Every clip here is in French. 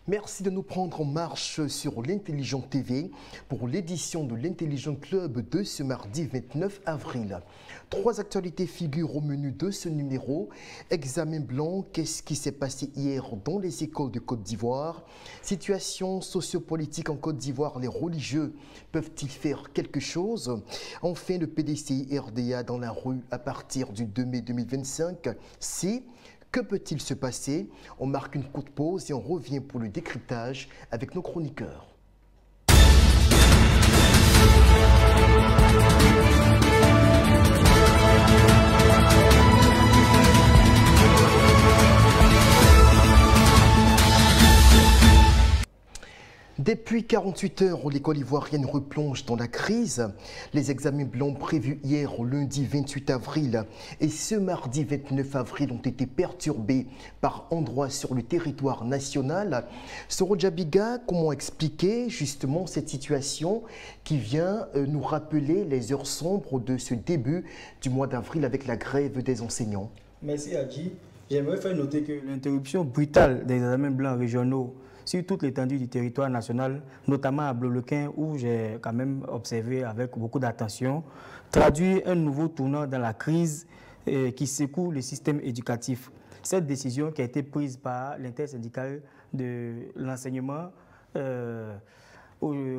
Merci de nous prendre en marche sur l'Intelligent TV pour l'édition de l'Intelligent Club de ce mardi 29 avril. 3 actualités figurent au menu de ce numéro. Examen blanc, qu'est-ce qui s'est passé hier dans les écoles de Côte d'Ivoire? Situation sociopolitique en Côte d'Ivoire, les religieux peuvent-ils faire quelque chose? Enfin, le PDCI RDA dans la rue à partir du 2 mai 2025. Si que peut-il se passer? On marque une courte pause et on revient pour le décryptage avec nos chroniqueurs. Depuis 48 heures, l'école ivoirienne replonge dans la crise. Les examens blancs prévus hier au lundi 28 avril et ce mardi 29 avril ont été perturbés par endroits sur le territoire national. Soro Djabiga, comment expliquer justement cette situation qui vient nous rappeler les heures sombres de ce début du mois d'avril avec la grève des enseignants? Merci Adji. J'aimerais faire noter que l'interruption brutale des examens blancs régionaux sur toute l'étendue du territoire national, notamment à Bloloquin, où j'ai quand même observé avec beaucoup d'attention, traduit un nouveau tournant dans la crise qui secoue le système éducatif. Cette décision qui a été prise par l'intersyndicale de l'enseignement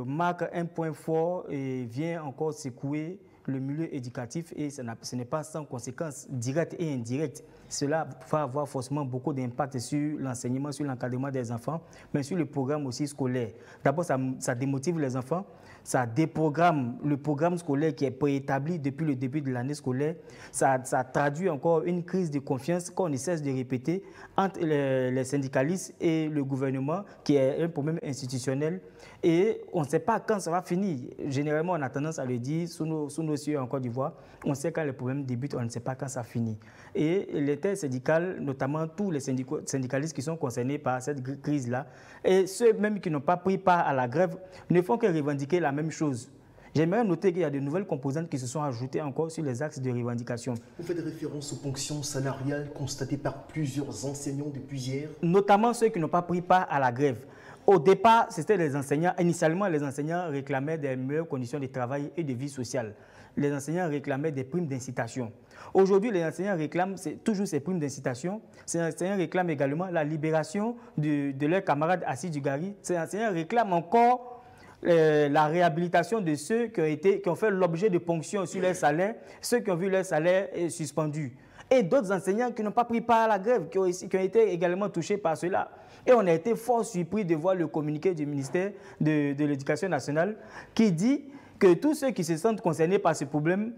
marque un point fort et vient encore secouer le milieu éducatif et ce n'est pas sans conséquences directes et indirectes. Cela va avoir forcément beaucoup d'impact sur l'enseignement, sur l'encadrement des enfants, mais sur le programme aussi scolaire. D'abord, ça démotive les enfants, ça déprogramme le programme scolaire qui est préétabli depuis le début de l'année scolaire. Ça traduit encore une crise de confiance qu'on ne cesse de répéter entre les syndicalistes et le gouvernement, qui est un problème institutionnel. Et on ne sait pas quand ça va finir. Généralement, on a tendance à le dire sous nos cieux en Côte d'Ivoire. On sait quand les problèmes débutent, on ne sait pas quand ça finit. Et l'intersyndicale, notamment tous les syndicalistes qui sont concernés par cette crise-là, et ceux même qui n'ont pas pris part à la grève, ne font que revendiquer la même chose. J'aimerais noter qu'il y a de nouvelles composantes qui se sont ajoutées encore sur les axes de revendication. Vous faites référence aux ponctions salariales constatées par plusieurs enseignants depuis hier? Notamment ceux qui n'ont pas pris part à la grève. Au départ, c'était les enseignants. Initialement, les enseignants réclamaient des meilleures conditions de travail et de vie sociale. Les enseignants réclamaient des primes d'incitation. Aujourd'hui, les enseignants réclament toujours ces primes d'incitation. Ces enseignants réclament également la libération de leurs camarades assis du Gari. Ces enseignants réclament encore la réhabilitation de ceux qui ont fait l'objet de ponctions sur leur salaire, ceux qui ont vu leur salaire suspendu. Et d'autres enseignants qui n'ont pas pris part à la grève, qui ont été également touchés par cela. Et on a été fort surpris de voir le communiqué du ministère de l'Éducation nationale qui dit que tous ceux qui se sentent concernés par ce problème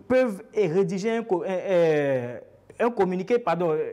peuvent rédiger un communiqué,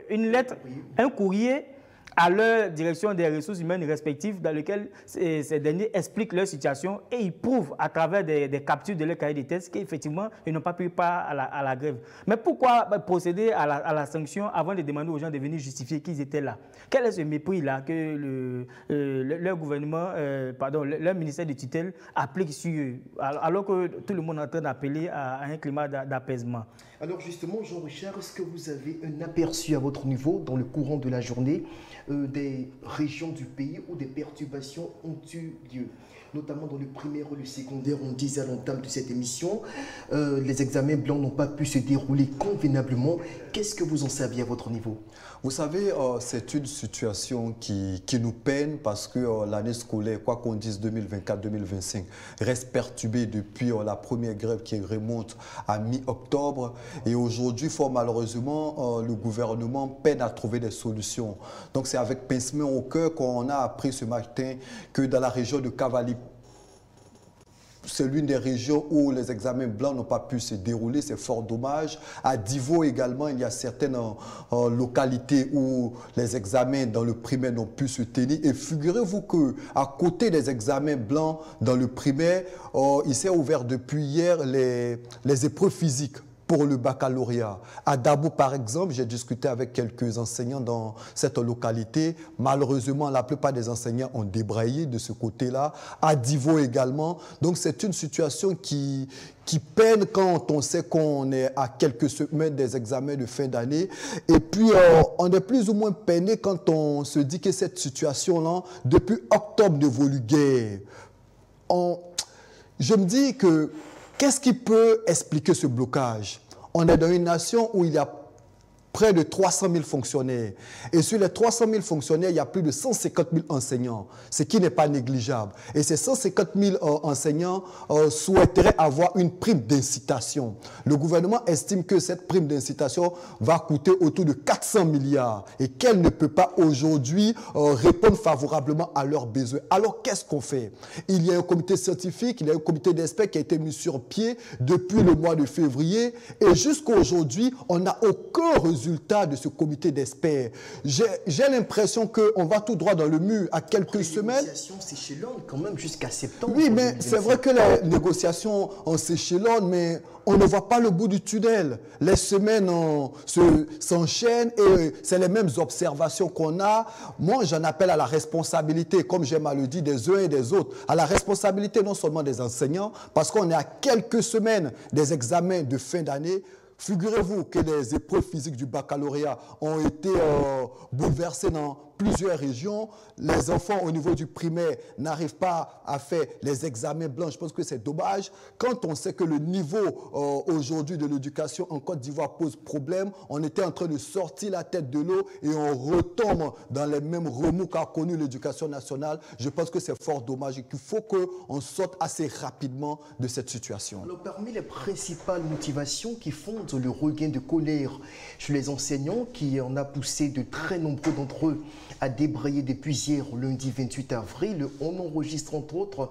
une lettre, un courrier à leur direction des ressources humaines respectives dans lequel ces derniers expliquent leur situation et ils prouvent à travers des captures de leur cahier de tests qu'effectivement, ils n'ont pas pris part à la grève. Mais pourquoi procéder à la sanction avant de demander aux gens de venir justifier qu'ils étaient là? Quel est ce mépris-là que leur gouvernement, leur ministère de tutelle applique sur eux, alors que tout le monde est en train d'appeler à un climat d'apaisement? Alors justement, Jean-Richard, est-ce que vous avez un aperçu à votre niveau dans le courant de la journée des régions du pays où des perturbations ont eu lieu, notamment dans le primaire ou le secondaire? On disait à l'entame de cette émission, les examens blancs n'ont pas pu se dérouler convenablement. Qu'est-ce que vous en saviez à votre niveau? Vous savez, c'est une situation qui nous peine parce que l'année scolaire, quoi qu'on dise 2024-2025, reste perturbée depuis la première grève qui remonte à mi-octobre. Et aujourd'hui, fort malheureusement, le gouvernement peine à trouver des solutions. Donc c'est avec pincement au cœur qu'on a appris ce matin que dans la région de Cavali, c'est l'une des régions où les examens blancs n'ont pas pu se dérouler, c'est fort dommage. À Divo également, il y a certaines localités où les examens dans le primaire n'ont pu se tenir. Et figurez-vous qu'à côté des examens blancs dans le primaire, il s'est ouvert depuis hier les épreuves physiques pour le baccalauréat. À Dabo, par exemple, j'ai discuté avec quelques enseignants dans cette localité. Malheureusement, la plupart des enseignants ont débraillé de ce côté-là. À Divo également. Donc, c'est une situation qui peine quand on sait qu'on est à quelques semaines des examens de fin d'année. Et puis, on est plus ou moins peiné quand on se dit que cette situation-là, depuis octobre, n'évolue guère. Je me dis que qu'est-ce qui peut expliquer ce blocage? On est dans une nation où il y a près de 300 000 fonctionnaires. Et sur les 300 000 fonctionnaires, il y a plus de 150 000 enseignants, ce qui n'est pas négligeable. Et ces 150 000 enseignants souhaiteraient avoir une prime d'incitation. Le gouvernement estime que cette prime d'incitation va coûter autour de 400 milliards et qu'elle ne peut pas aujourd'hui répondre favorablement à leurs besoins. Alors, qu'est-ce qu'on fait? Il y a un comité scientifique, il y a un comité d'experts qui a été mis sur pied depuis le mois de février et jusqu'à aujourd'hui, on n'a aucun résultat de ce comité d'experts. J'ai l'impression qu'on va tout droit dans le mur à quelques semaines. Les négociations s'échelonnent quand même jusqu'à septembre. Oui, mais c'est vrai que les négociations s'échelonnent, mais on ne voit pas le bout du tunnel. Les semaines s'enchaînent et c'est les mêmes observations qu'on a. Moi, j'en appelle à la responsabilité, comme j'aime à le dire, des uns et des autres. À la responsabilité non seulement des enseignants, parce qu'on est à quelques semaines des examens de fin d'année. Figurez-vous que les épreuves physiques du baccalauréat ont été bouleversées dans plusieurs régions. Les enfants au niveau du primaire n'arrivent pas à faire les examens blancs. Je pense que c'est dommage. Quand on sait que le niveau aujourd'hui de l'éducation en Côte d'Ivoire pose problème, on était en train de sortir la tête de l'eau et on retombe dans les mêmes remous qu'a connu l'éducation nationale. Je pense que c'est fort dommage et qu'il faut qu'on sorte assez rapidement de cette situation. Alors, parmi les principales motivations qui fondent le regain de colère chez les enseignants, qui en a poussé de très nombreux d'entre eux à débrayer depuis hier, lundi 28 avril. On enregistre entre autres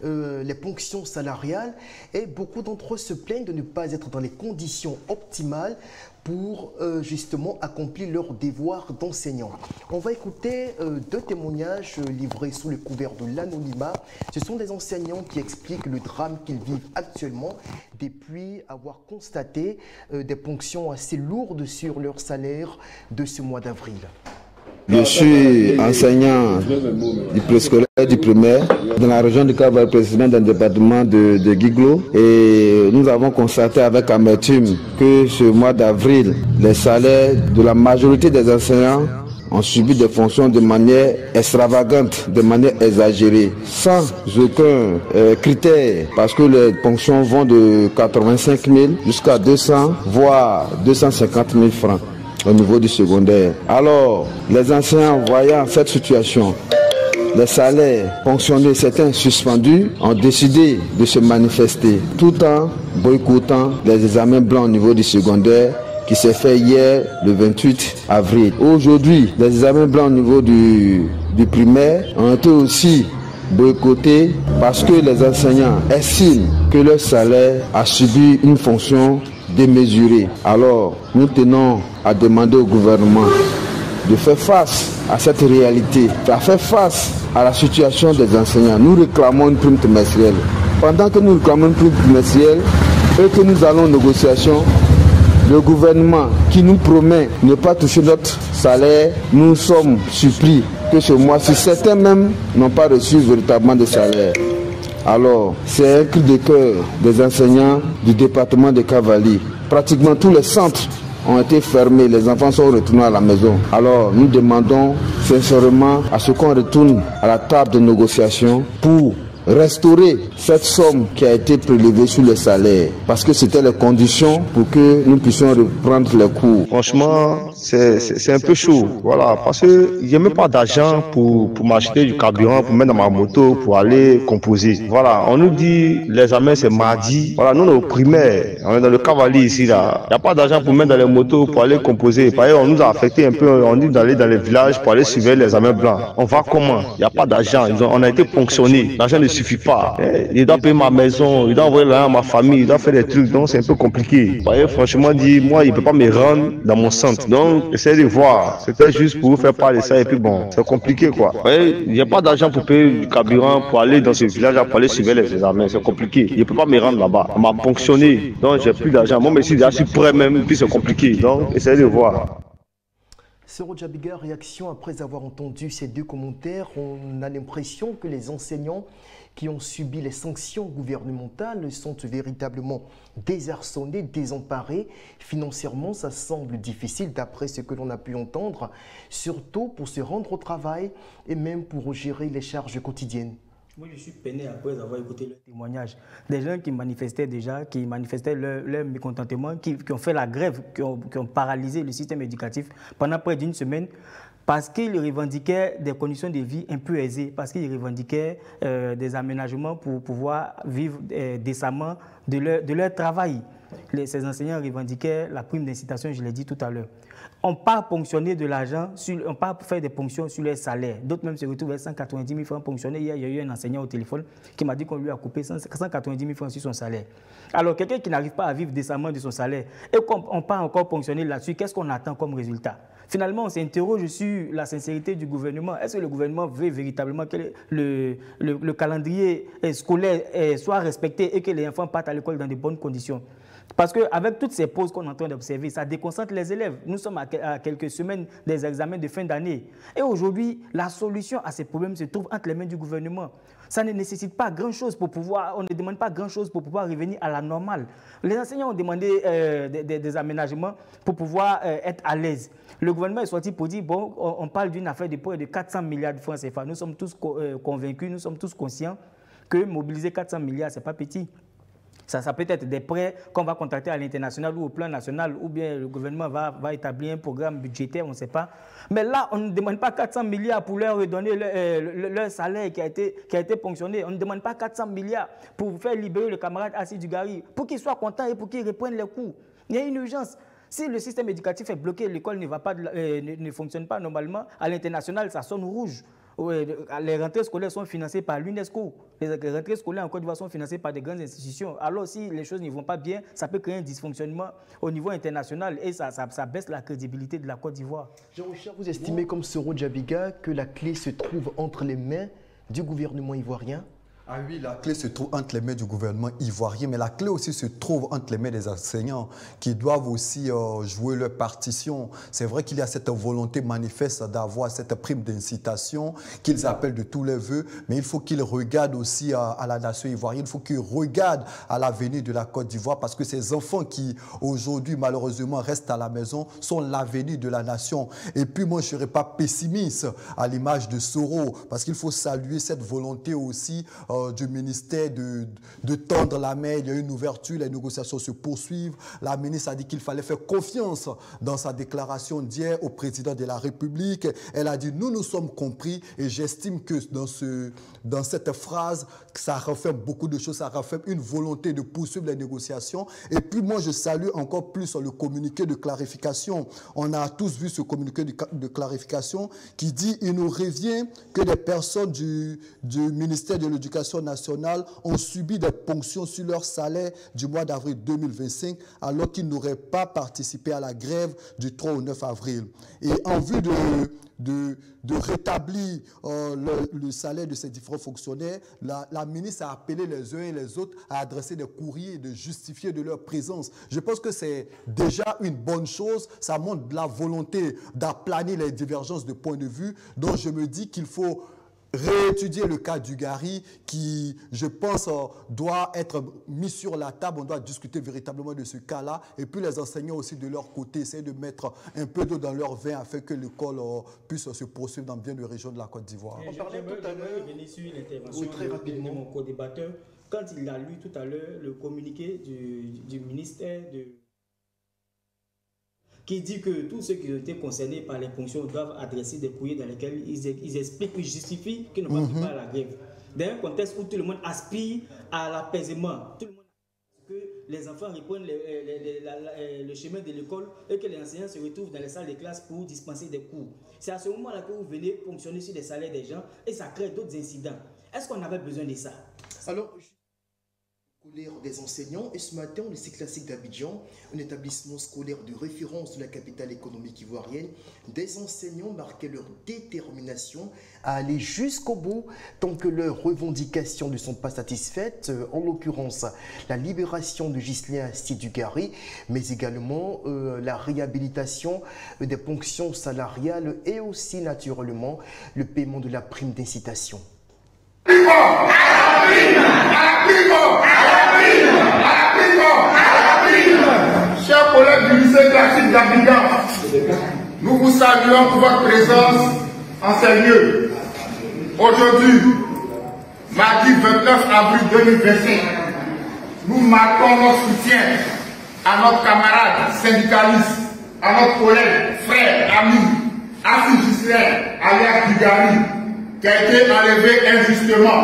les ponctions salariales et beaucoup d'entre eux se plaignent de ne pas être dans les conditions optimales pour justement accomplir leur devoir d'enseignant. On va écouter deux témoignages livrés sous le couvert de l'anonymat. Ce sont des enseignants qui expliquent le drame qu'ils vivent actuellement depuis avoir constaté des ponctions assez lourdes sur leur salaire de ce mois d'avril. Je suis enseignant du préscolaire du primaire dans la région du Cap-Vert, précisément dans le département de Guiglo. Et nous avons constaté avec amertume que ce mois d'avril, les salaires de la majorité des enseignants ont subi des fonctions de manière extravagante, de manière exagérée, sans aucun critère, parce que les fonctions vont de 85 000 jusqu'à 200, voire 250 000 francs au niveau du secondaire. Alors, les enseignants voyant cette situation, les salaires fonctionnés, certains suspendus, ont décidé de se manifester tout en boycottant les examens blancs au niveau du secondaire qui s'est fait hier, le 28 avril. Aujourd'hui, les examens blancs au niveau du primaire ont été aussi boycottés parce que les enseignants estiment que leur salaire a subi une fonction démesurée. Alors, nous tenons à demander au gouvernement de faire face à cette réalité, de faire face à la situation des enseignants. Nous réclamons une prime trimestrielle. Pendant que nous réclamons une prime trimestrielle et que nous allons en négociation, le gouvernement qui nous promet ne pas toucher notre salaire, nous sommes surpris que ce mois-ci, certains même n'ont pas reçu véritablement de salaire. Alors, c'est un cri de cœur des enseignants du département de Cavali. Pratiquement tous les centres ont été fermés, les enfants sont retournés à la maison. Alors, nous demandons sincèrement à ce qu'on retourne à la table de négociation pour restaurer cette somme qui a été prélevée sur le salaire, parce que c'était les conditions pour que nous puissions reprendre les cours. Franchement, c'est un peu chaud, voilà, parce que j'ai même pas d'argent pour m'acheter du carburant, pour mettre dans ma moto, pour aller composer. Voilà, on nous dit l'examen c'est mardi. Voilà, nous, nos primaires, on est dans le cavalier ici, là. Il n'y a pas d'argent pour mettre dans les motos, pour aller composer. Par ailleurs, on nous a affecté un peu, on dit d'aller dans les villages pour aller suivre les examens blancs. On va comment? Il n'y a pas d'argent, on a été ponctionné. L'argent de suffit pas. Il doit payer ma maison, il doit envoyer l'argent à ma famille, il doit faire des trucs, donc c'est un peu compliqué. Vous voyez, franchement dit, moi, il ne peut pas me rendre dans mon centre. Donc, essayez de voir. C'était juste pour vous faire parler de ça, et puis bon, c'est compliqué, quoi. Vous voyez, il n'y a pas d'argent pour payer du carburant, pour aller dans ce village, pour aller suivre les examens, c'est compliqué. Il ne peut pas me rendre là-bas. On m'a ponctionné, donc j'ai plus d'argent. Moi, mais si je suis prêt même, puis c'est compliqué. Donc, essayez de voir. Sero Djabiga, réaction après avoir entendu ces deux commentaires, on a l'impression que les enseignants qui ont subi les sanctions gouvernementales sont véritablement désarçonnés, désemparés. Financièrement, ça semble difficile d'après ce que l'on a pu entendre, surtout pour se rendre au travail et même pour gérer les charges quotidiennes. Moi, je suis peiné après avoir écouté le témoignage. Des gens qui manifestaient déjà, qui manifestaient leur mécontentement, qui ont fait la grève, qui ont paralysé le système éducatif pendant près d'une semaine parce qu'ils revendiquaient des conditions de vie un peu aisées, parce qu'ils revendiquaient des aménagements pour pouvoir vivre décemment de leur travail. Ces enseignants revendiquaient la prime d'incitation, je l'ai dit tout à l'heure. On part ponctionner de l'argent, on part faire des ponctions sur les salaires. D'autres même se retrouvent avec 190 000 francs ponctionnés. Hier, il y a eu un enseignant au téléphone qui m'a dit qu'on lui a coupé 190 000 francs sur son salaire. Alors, quelqu'un qui n'arrive pas à vivre décemment de son salaire et qu'on part encore ponctionner là-dessus, qu'est-ce qu'on attend comme résultat? Finalement, on s'interroge sur la sincérité du gouvernement. Est-ce que le gouvernement veut véritablement que le calendrier scolaire soit respecté et que les enfants partent à l'école dans de bonnes conditions? Parce qu'avec toutes ces pauses qu'on est en train d'observer, ça déconcentre les élèves. Nous sommes à quelques semaines des examens de fin d'année. Et aujourd'hui, la solution à ces problèmes se trouve entre les mains du gouvernement. Ça ne nécessite pas grand-chose pour pouvoir, on ne demande pas grand-chose pour pouvoir revenir à la normale. Les enseignants ont demandé des aménagements pour pouvoir être à l'aise. Le gouvernement est sorti pour dire, bon, on parle d'une affaire de près de 400 milliards de francs CFA. Nous sommes tous convaincus, nous sommes tous conscients que mobiliser 400 milliards, ce n'est pas petit. Ça peut être des prêts qu'on va contracter à l'international ou au plan national, ou bien le gouvernement va établir un programme budgétaire, on ne sait pas. Mais là, on ne demande pas 400 milliards pour leur redonner leur salaire qui a été ponctionné. On ne demande pas 400 milliards pour faire libérer le camarade Assis Dugarry, pour qu'il soit content et pour qu'il reprenne les cours. Il y a une urgence. Si le système éducatif est bloqué, l'école ne fonctionne pas normalement, à l'international, ça sonne rouge. Les rentrées scolaires sont financées par l'UNESCO. Les rentrées scolaires en Côte d'Ivoire sont financées par des grandes institutions. Alors, si les choses ne vont pas bien, ça peut créer un dysfonctionnement au niveau international et ça baisse la crédibilité de la Côte d'Ivoire. Jean-Richard, vous estimez comme Sero Djabiga que la clé se trouve entre les mains du gouvernement ivoirien? Ah oui, la clé se trouve entre les mains du gouvernement ivoirien, mais la clé aussi se trouve entre les mains des enseignants qui doivent aussi jouer leur partition. C'est vrai qu'il y a cette volonté manifeste d'avoir cette prime d'incitation qu'ils appellent de tous les vœux, mais il faut qu'ils regardent aussi à la nation ivoirienne, il faut qu'ils regardent à l'avenir de la Côte d'Ivoire parce que ces enfants qui aujourd'hui malheureusement restent à la maison sont l'avenir de la nation. Et puis moi je ne serais pas pessimiste à l'image de Soro parce qu'il faut saluer cette volonté aussi du ministère de tendre la main. Il y a une ouverture, les négociations se poursuivent. La ministre a dit qu'il fallait faire confiance dans sa déclaration d'hier au président de la République. Elle a dit « nous nous sommes compris » et j'estime que dans cette phrase, ça renferme beaucoup de choses, ça renferme une volonté de poursuivre les négociations. Et puis moi, je salue encore plus le communiqué de clarification. On a tous vu ce communiqué de clarification qui dit « il nous revient que des personnes du ministère de l'Éducation nationale ont subi des ponctions sur leur salaire du mois d'avril 2025 alors qu'ils n'auraient pas participé à la grève du 3 au 9 avril. Et en vue de rétablir le salaire de ces différents fonctionnaires, la ministre a appelé les uns et les autres à adresser des courriers et de justifier de leur présence. Je pense que c'est déjà une bonne chose. Ça montre de la volonté d'aplanir les divergences de points de vue. Donc je me dis qu'il faut réétudier le cas du Dugarry qui, je pense, doit être mis sur la table. On doit discuter véritablement de ce cas-là. Et puis les enseignants aussi de leur côté essayer de mettre un peu d'eau dans leur vin afin que l'école puisse se poursuivre dans bien de régions de la Côte d'Ivoire. On parlait tout à l'heure sur l'intervention de mon co-débatteur quand il a lu tout à l'heure le communiqué du ministère qui dit que tous ceux qui ont été concernés par les ponctions doivent adresser des courriers dans lesquels ils expliquent, ils justifient qu'ils n'ont pas pris part à la grève. Dans un contexte où tout le monde aspire à l'apaisement, tout le monde aspire que les enfants reprennent le chemin de l'école et que les enseignants se retrouvent dans les salles de classe pour dispenser des cours. C'est à ce moment-là que vous venez ponctionner sur les salaires des gens et ça crée d'autres incidents. Est-ce qu'on avait besoin de ça? Alors, scolaire des enseignants, et ce matin, au lycée classique d'Abidjan, un établissement scolaire de référence de la capitale économique ivoirienne, des enseignants marquaient leur détermination à aller jusqu'au bout tant que leurs revendications ne sont pas satisfaites, en l'occurrence la libération de Ghislain Sidugari, mais également la réhabilitation des ponctions salariales et aussi naturellement le paiement de la prime d'incitation. Chers collègues du lycée classique d'Abidjan, nous vous saluons pour votre présence en ces lieux. Aujourd'hui, mardi 29 avril 2025, nous marquons notre soutien à notre camarade syndicaliste, à notre collègue, frère, ami, Assis Ghislain, alias Sidugari, qui a été enlevé injustement,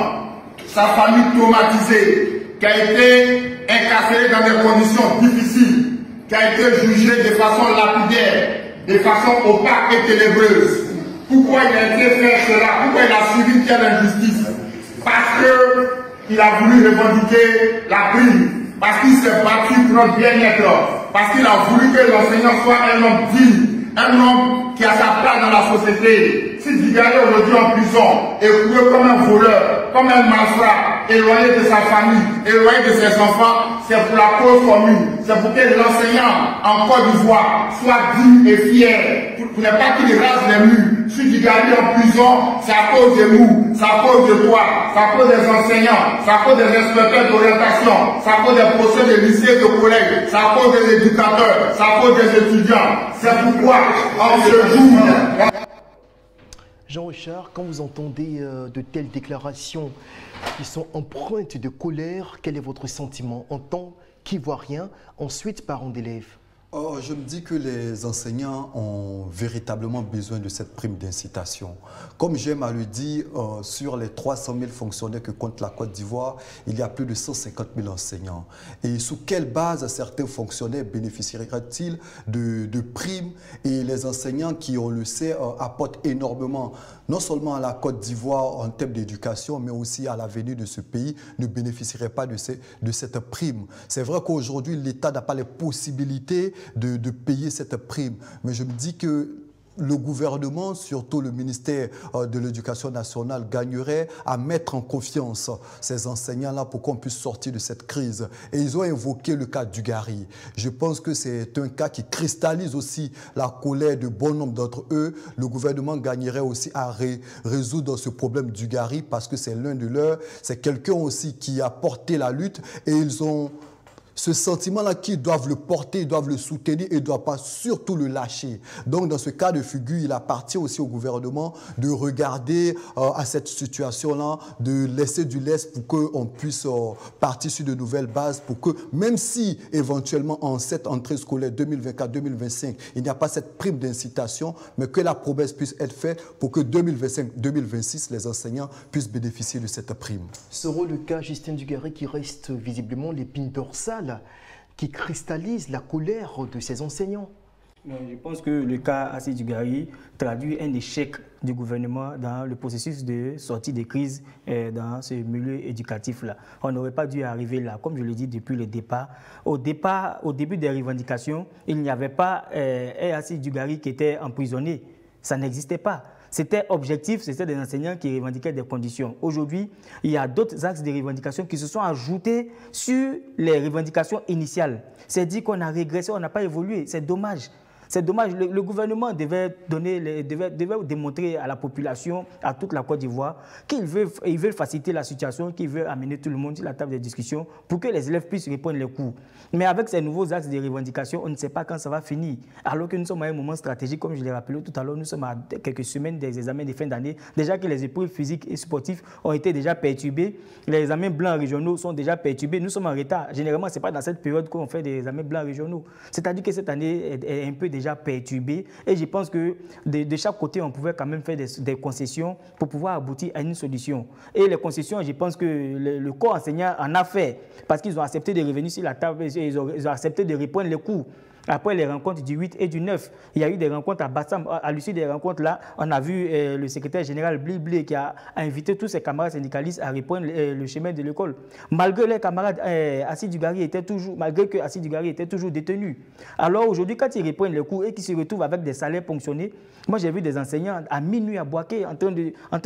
sa famille traumatisée, qui a été incarcéré dans des conditions difficiles, qui a été jugé de façon lapidaire, de façon opaque et ténébreuse. Pourquoi il a été fait cela? Pourquoi il a subi telle injustice? Parce qu'il a voulu revendiquer la prime, parce qu'il s'est battu pour notre bien-être, parce qu'il a voulu que l'enseignant soit un homme digne, un homme qui a sa place dans la société. Sidugari est aujourd'hui en prison, écroué comme un voleur, comme un malfrat, éloigné de sa famille, éloigné de ses enfants, c'est pour la cause commune. C'est pour que l'enseignant en Côte d'Ivoire soit digne et fier, pour ne pas qu'il rase les murs. Sidugari en prison, c'est à cause de nous, c'est à cause de toi, c'est à cause des enseignants, c'est à cause des inspecteurs d'orientation, c'est à cause des professeurs de lycée, de collèges, c'est à cause des éducateurs, c'est à cause des étudiants. C'est pourquoi, en ce jour... Jean-Richard, quand vous entendez de telles déclarations qui sont empreintes de colère, quel est votre sentiment en tant qu'Ivoirien, ensuite parent d'élèves? Je me dis que les enseignants ont véritablement besoin de cette prime d'incitation. Comme j'aime à le dire, sur les 300 000 fonctionnaires que compte la Côte d'Ivoire, il y a plus de 150 000 enseignants. Et sous quelle base certains fonctionnaires bénéficieraient-ils de primes? Et les enseignants qui, on le sait, apportent énormément, non seulement à la Côte d'Ivoire en termes d'éducation, mais aussi à l'avenir de ce pays, ne bénéficieraient pas de cette prime. C'est vrai qu'aujourd'hui, l'État n'a pas les possibilités de payer cette prime. Mais je me dis que le gouvernement, surtout le ministère de l'Éducation nationale, gagnerait à mettre en confiance ces enseignants-là pour qu'on puisse sortir de cette crise. Et ils ont évoqué le cas Sidugari. Je pense que c'est un cas qui cristallise aussi la colère de bon nombre d'entre eux. Le gouvernement gagnerait aussi à résoudre ce problème Sidugari parce que c'est l'un de leurs. C'est quelqu'un aussi qui a porté la lutte et ils ont ce sentiment-là qu'ils doivent le porter, ils doivent le soutenir et ils ne doivent pas surtout le lâcher. Donc, dans ce cas de figure, il appartient aussi au gouvernement de regarder à cette situation-là, de laisser du lest pour qu'on puisse partir sur de nouvelles bases, pour que, même si éventuellement en cette entrée scolaire 2024-2025, il n'y a pas cette prime d'incitation, mais que la promesse puisse être faite pour que 2025-2026, les enseignants puissent bénéficier de cette prime. Sera le cas Ghislain Sidugari qui reste visiblement l'épine dorsale qui cristallise la colère de ces enseignants? Je pense que le cas Assis Sidugari traduit un échec du gouvernement dans le processus de sortie des crises dans ce milieu éducatif-là. On n'aurait pas dû arriver là, comme je l'ai dit depuis le départ. Au début des revendications, il n'y avait pas un Assis Sidugari qui était emprisonné. Ça n'existait pas. C'était objectif, c'était des enseignants qui revendiquaient des conditions. Aujourd'hui, il y a d'autres axes de revendications qui se sont ajoutés sur les revendications initiales. C'est dit qu'on a régressé, on n'a pas évolué. C'est dommage. C'est dommage. Le gouvernement devait démontrer à la population, à toute la Côte d'Ivoire, qu'il veut faciliter la situation, qu'il veut amener tout le monde sur la table de discussion pour que les élèves puissent répondre les cours. Mais avec ces nouveaux axes de revendication, on ne sait pas quand ça va finir. Alors que nous sommes à un moment stratégique, comme je l'ai rappelé tout à l'heure, nous sommes à quelques semaines des examens de fin d'année. Déjà que les épreuves physiques et sportives ont été déjà perturbées, les examens blancs régionaux sont déjà perturbés. Nous sommes en retard. Généralement, ce n'est pas dans cette période qu'on fait des examens blancs régionaux. C'est-à-dire que cette année est un peu déjà perturbée. Et je pense que de chaque côté, on pouvait quand même faire des concessions pour pouvoir aboutir à une solution. Et les concessions, je pense que le corps enseignant en a fait parce qu'ils ont accepté de revenir sur la table, ils ont accepté de reprendre les cours. Après les rencontres du 8 et du 9, il y a eu des rencontres à Bassam. À l'issue des rencontres, là, on a vu le secrétaire général Blé qui a invité tous ses camarades syndicalistes à reprendre le chemin de l'école. Malgré les camarades, Assis Dugari était toujours, malgré que Assis Dugari était toujours détenu. Alors aujourd'hui, quand ils reprennent les cours et qu'ils se retrouvent avec des salaires ponctionnés, moi j'ai vu des enseignants à minuit à Boaké en train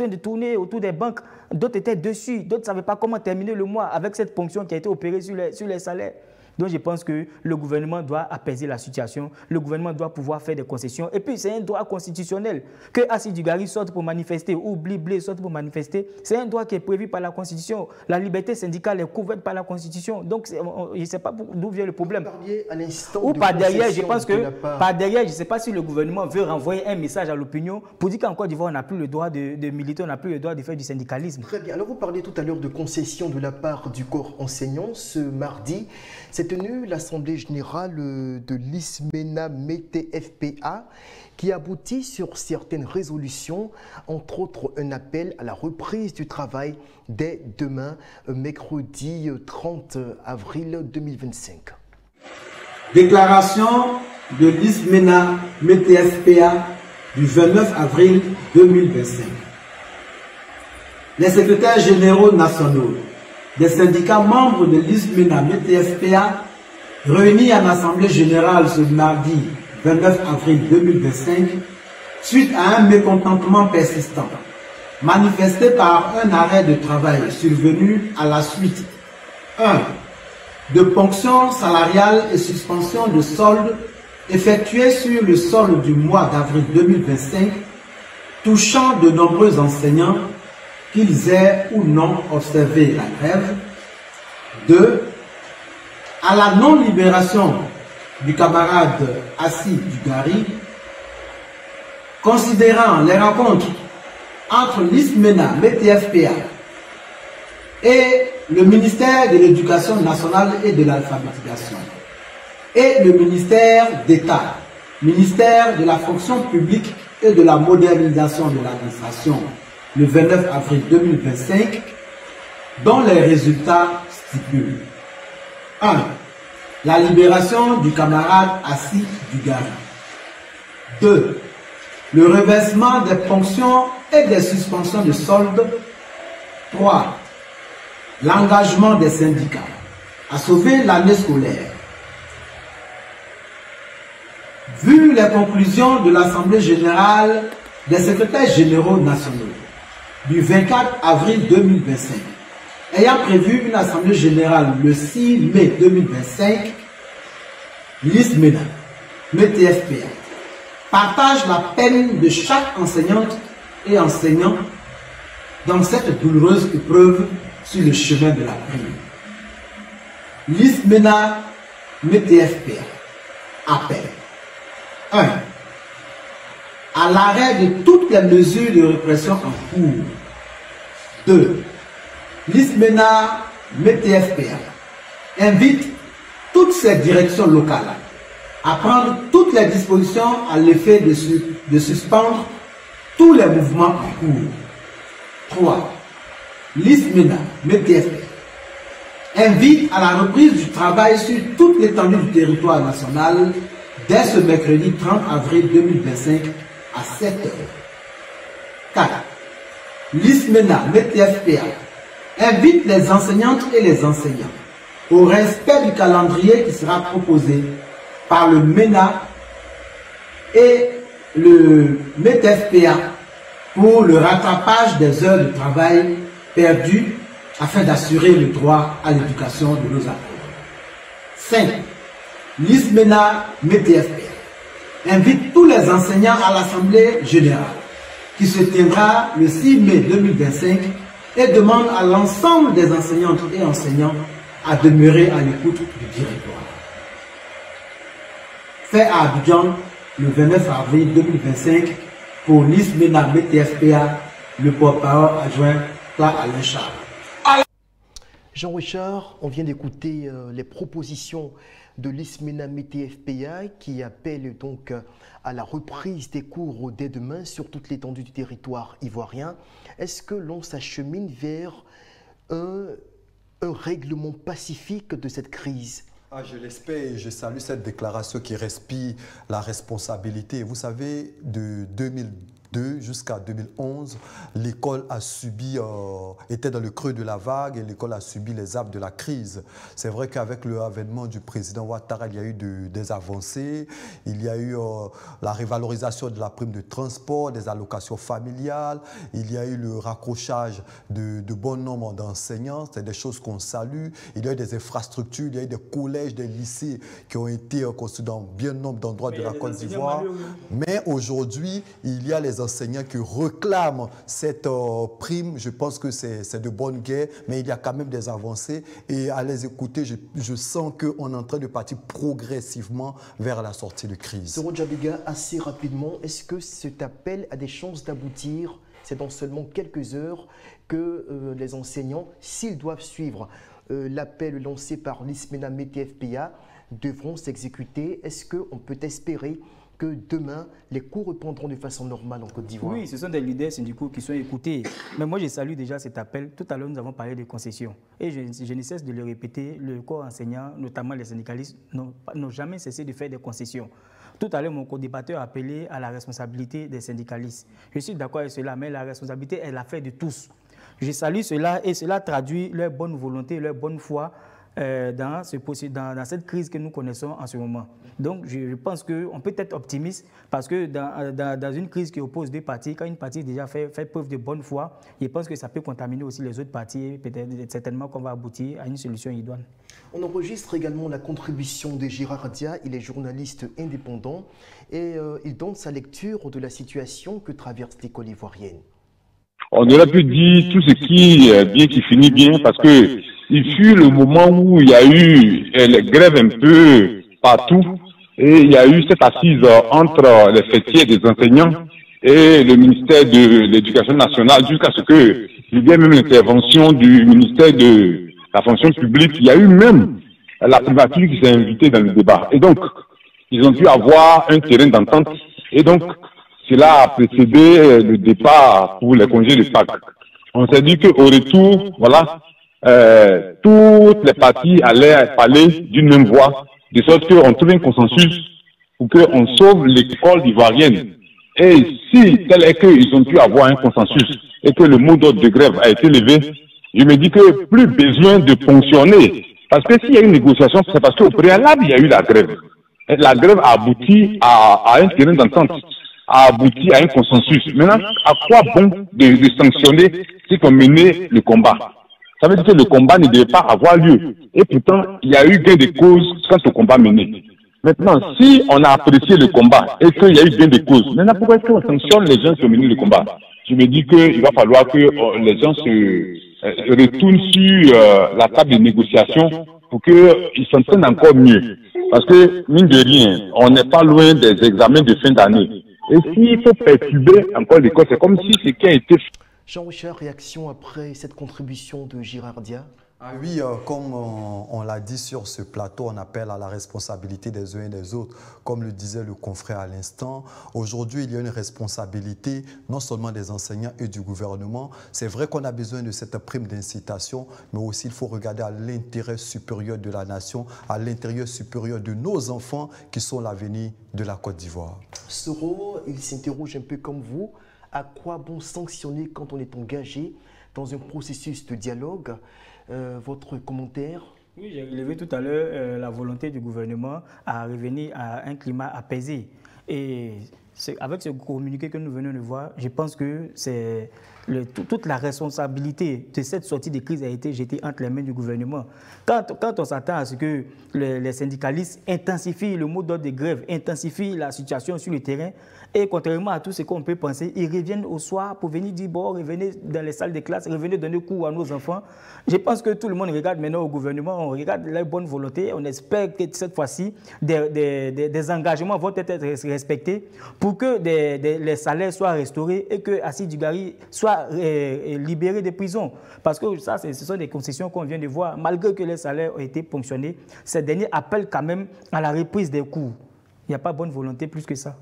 de tourner autour des banques. D'autres étaient dessus, d'autres ne savaient pas comment terminer le mois avec cette ponction qui a été opérée sur les salaires. Donc je pense que le gouvernement doit apaiser la situation, le gouvernement doit pouvoir faire des concessions. Et puis c'est un droit constitutionnel que Assis Dugari sorte pour manifester ou Blé sorte pour manifester. C'est un droit qui est prévu par la Constitution. La liberté syndicale est couverte par la Constitution. Donc je ne sais pas d'où vient le problème. Ou par derrière, je pense que par derrière, je ne sais pas si le gouvernement veut renvoyer un message à l'opinion pour dire qu'en Côte d'Ivoire, on n'a plus le droit de militer, on n'a plus le droit de faire du syndicalisme. Très bien. Alors vous parlez tout à l'heure de concessions de la part du corps enseignant. Ce mardi, s'est tenue l'Assemblée générale de l'ISMENA METE-FPA qui aboutit sur certaines résolutions, entre autres un appel à la reprise du travail dès demain, mercredi 30 avril 2025. Déclaration de l'ISMENA METE-FPA du 29 avril 2025. Les secrétaires généraux nationaux des syndicats membres de l'ISMENA METE-FPA réunis en Assemblée générale ce mardi 29 avril 2025 suite à un mécontentement persistant manifesté par un arrêt de travail survenu à la suite 1. de ponctions salariales et suspension de solde effectuées sur le solde du mois d'avril 2025 touchant de nombreux enseignants qu'ils aient ou non observé la grève. 2. À la non-libération du camarade Assis Dugari, considérant les rencontres entre l'ISMENA METE-FPA et le ministère de l'Éducation nationale et de l'alphabétisation et le ministère d'État, ministère de la fonction publique et de la modernisation de l'administration, le 29 avril 2025, dont les résultats stipulent 1. La libération du camarade Assis Dugari. 2. Le reversement des ponctions et des suspensions de solde. 3. L'engagement des syndicats à sauver l'année scolaire. Vu les conclusions de l'Assemblée générale des secrétaires généraux nationaux du 24 avril 2025, ayant prévu une assemblée générale le 6 mai 2025, l'ISMENA METE-FPA partage la peine de chaque enseignante et enseignant dans cette douloureuse épreuve sur le chemin de la prime. L'ISMENA METE-FPA appelle 1. À l'arrêt de toutes les mesures de répression en cours. 2. L'ISMENA METE-FPA invite toutes ces directions locales à prendre toutes les dispositions à l'effet de suspendre tous les mouvements en cours. 3. L'ISMENA METE-FPA invite à la reprise du travail sur toute l'étendue du territoire national dès ce mercredi 30 avril 2025 à 7 h. 4. L'ISMENA METE-FPA invite les enseignantes et les enseignants au respect du calendrier qui sera proposé par le MENA et le METE-FPA pour le rattrapage des heures de travail perdues afin d'assurer le droit à l'éducation de nos apprenants. 5. L'ISMENA METE-FPA invite tous les enseignants à l'Assemblée générale qui se tiendra le 6 mai 2025 et demande à l'ensemble des enseignantes et enseignants à demeurer à l'écoute du directoire. Fait à Abidjan le 29 avril 2025 pour l'ISMENA METE-FPA, le porte-parole adjoint Alain Charles. Jean-Richard, on vient d'écouter les propositions de l'ISMENA METE-FPA qui appelle donc à la reprise des cours dès demain sur toute l'étendue du territoire ivoirien. Est-ce que l'on s'achemine vers un règlement pacifique de cette crise? Je l'espère et je salue cette déclaration qui respire la responsabilité. Vous savez, de 2002 jusqu'à 2011, l'école a subi, était dans le creux de la vague et l'école a subi les affres de la crise. C'est vrai qu'avec le avènement du président Ouattara, il y a eu des avancées. Il y a eu la révalorisation de la prime de transport, des allocations familiales. Il y a eu le raccrochage de bon nombre d'enseignants. C'est des choses qu'on salue. Il y a eu des infrastructures, il y a eu des collèges, des lycées qui ont été construits dans bien nombre d'endroits de la Côte d'Ivoire. Mais aujourd'hui, il y a les enseignants qui réclament cette prime. Je pense que c'est de bonne guerre, mais il y a quand même des avancées. Et à les écouter, je sens qu'on est en train de partir progressivement vers la sortie de crise. Soro Djabiga, assez rapidement, est-ce que cet appel a des chances d'aboutir? C'est dans seulement quelques heures que les enseignants, s'ils doivent suivre l'appel lancé par l'ISMENA METFPA, devront s'exécuter. Est-ce qu'on peut espérer que demain, les cours reprendront de façon normale en Côte d'Ivoire? Oui, ce sont des leaders syndicaux qui sont écoutés. Mais moi, je salue déjà cet appel. Tout à l'heure, nous avons parlé de concessions. Et je ne cesse de le répéter, le corps enseignant, notamment les syndicalistes, n'ont jamais cessé de faire des concessions. Tout à l'heure, mon co-débatteur a appelé à la responsabilité des syndicalistes. Je suis d'accord avec cela, mais la responsabilité est l'affaire de tous. Je salue cela et cela traduit leur bonne volonté, leur bonne foi dans cette crise que nous connaissons en ce moment. Donc, je pense qu'on peut être optimiste parce que dans une crise qui oppose deux parties, quand une partie déjà fait preuve de bonne foi, je pense que ça peut contaminer aussi les autres parties. Peut-être certainement qu'on va aboutir à une solution idoine. On enregistre également la contribution de Gérard Dia. Il est journaliste indépendant et il donne sa lecture de la situation que traverse l'école ivoirienne. On aurait pu dire tout ce qui est bien qui finit bien parce que il fut le moment où il y a eu les grèves un peu partout et il y a eu cette assise entre les fêtiers des enseignants et le ministère de l'Éducation nationale jusqu'à ce que il y ait même l'intervention du ministère de la fonction publique. Il y a eu même la primature qui s'est invitée dans le débat. Et donc, ils ont pu avoir un terrain d'entente et donc cela a précédé le départ pour les congés de Pâques. On s'est dit qu'au retour, voilà, toutes les parties allaient parler d'une même voix, de sorte qu'on trouve un consensus pour qu'on sauve l'école ivoirienne. Et si tel est qu'ils ont pu avoir un consensus et que le mot d'ordre de grève a été levé, je me dis que plus besoin de fonctionner. Parce que s'il y a une négociation, c'est parce qu'au préalable, il y a eu la grève. Et la grève a abouti à un terrain d'entente, a abouti à un consensus. Maintenant, à quoi bon de sanctionner ceux qui ont mené le combat? Ça veut dire que le combat ne devait pas avoir lieu. Et pourtant, il y a eu gain de cause quant au combat mené. Maintenant, si on a apprécié le combat et qu'il y a eu gain de cause, maintenant pourquoi est-ce qu'on sanctionne les gens qui ont mené le combat? Je me dis qu'il va falloir que les gens se retournent sur la table de négociation pour qu'ils s'entraînent encore mieux. Parce que, mine de rien, on n'est pas loin des examens de fin d'année. Et s'il faut perturber encore l'école, c'est comme si ce qui a été fait. Jean-Richard, réaction après cette contribution de Gérard Dia? Oui, comme on l'a dit sur ce plateau, on appelle à la responsabilité des uns et des autres. Comme le disait le confrère à l'instant, aujourd'hui, il y a une responsabilité non seulement des enseignants et du gouvernement. C'est vrai qu'on a besoin de cette prime d'incitation, mais aussi il faut regarder à l'intérêt supérieur de la nation, à l'intérêt supérieur de nos enfants qui sont l'avenir de la Côte d'Ivoire. Soro, il s'interroge un peu comme vous. À quoi bon sanctionner quand on est engagé dans un processus de dialogue? Votre commentaire? Oui, j'ai relevé tout à l'heure la volonté du gouvernement à revenir à un climat apaisé. Et avec ce communiqué que nous venons de voir, je pense que toute la responsabilité de cette sortie de crise a été jetée entre les mains du gouvernement. Quand on s'attend à ce que les syndicalistes intensifient le mot d'ordre de grève, intensifient la situation sur le terrain, et contrairement à tout ce qu'on peut penser, ils reviennent au soir pour venir dire, bon, revenez dans les salles de classe, revenez donner cours à nos enfants. Je pense que tout le monde regarde maintenant au gouvernement, on regarde leur bonne volonté, on espère que cette fois-ci, des engagements vont être respectés pour que les salaires soient restaurés et que Assis Dugari soit libéré des prisons. Parce que ça, ce sont des concessions qu'on vient de voir. Malgré que les salaires ont été ponctionnés, ces derniers appellent quand même à la reprise des cours. Il n'y a pas bonne volonté plus que ça.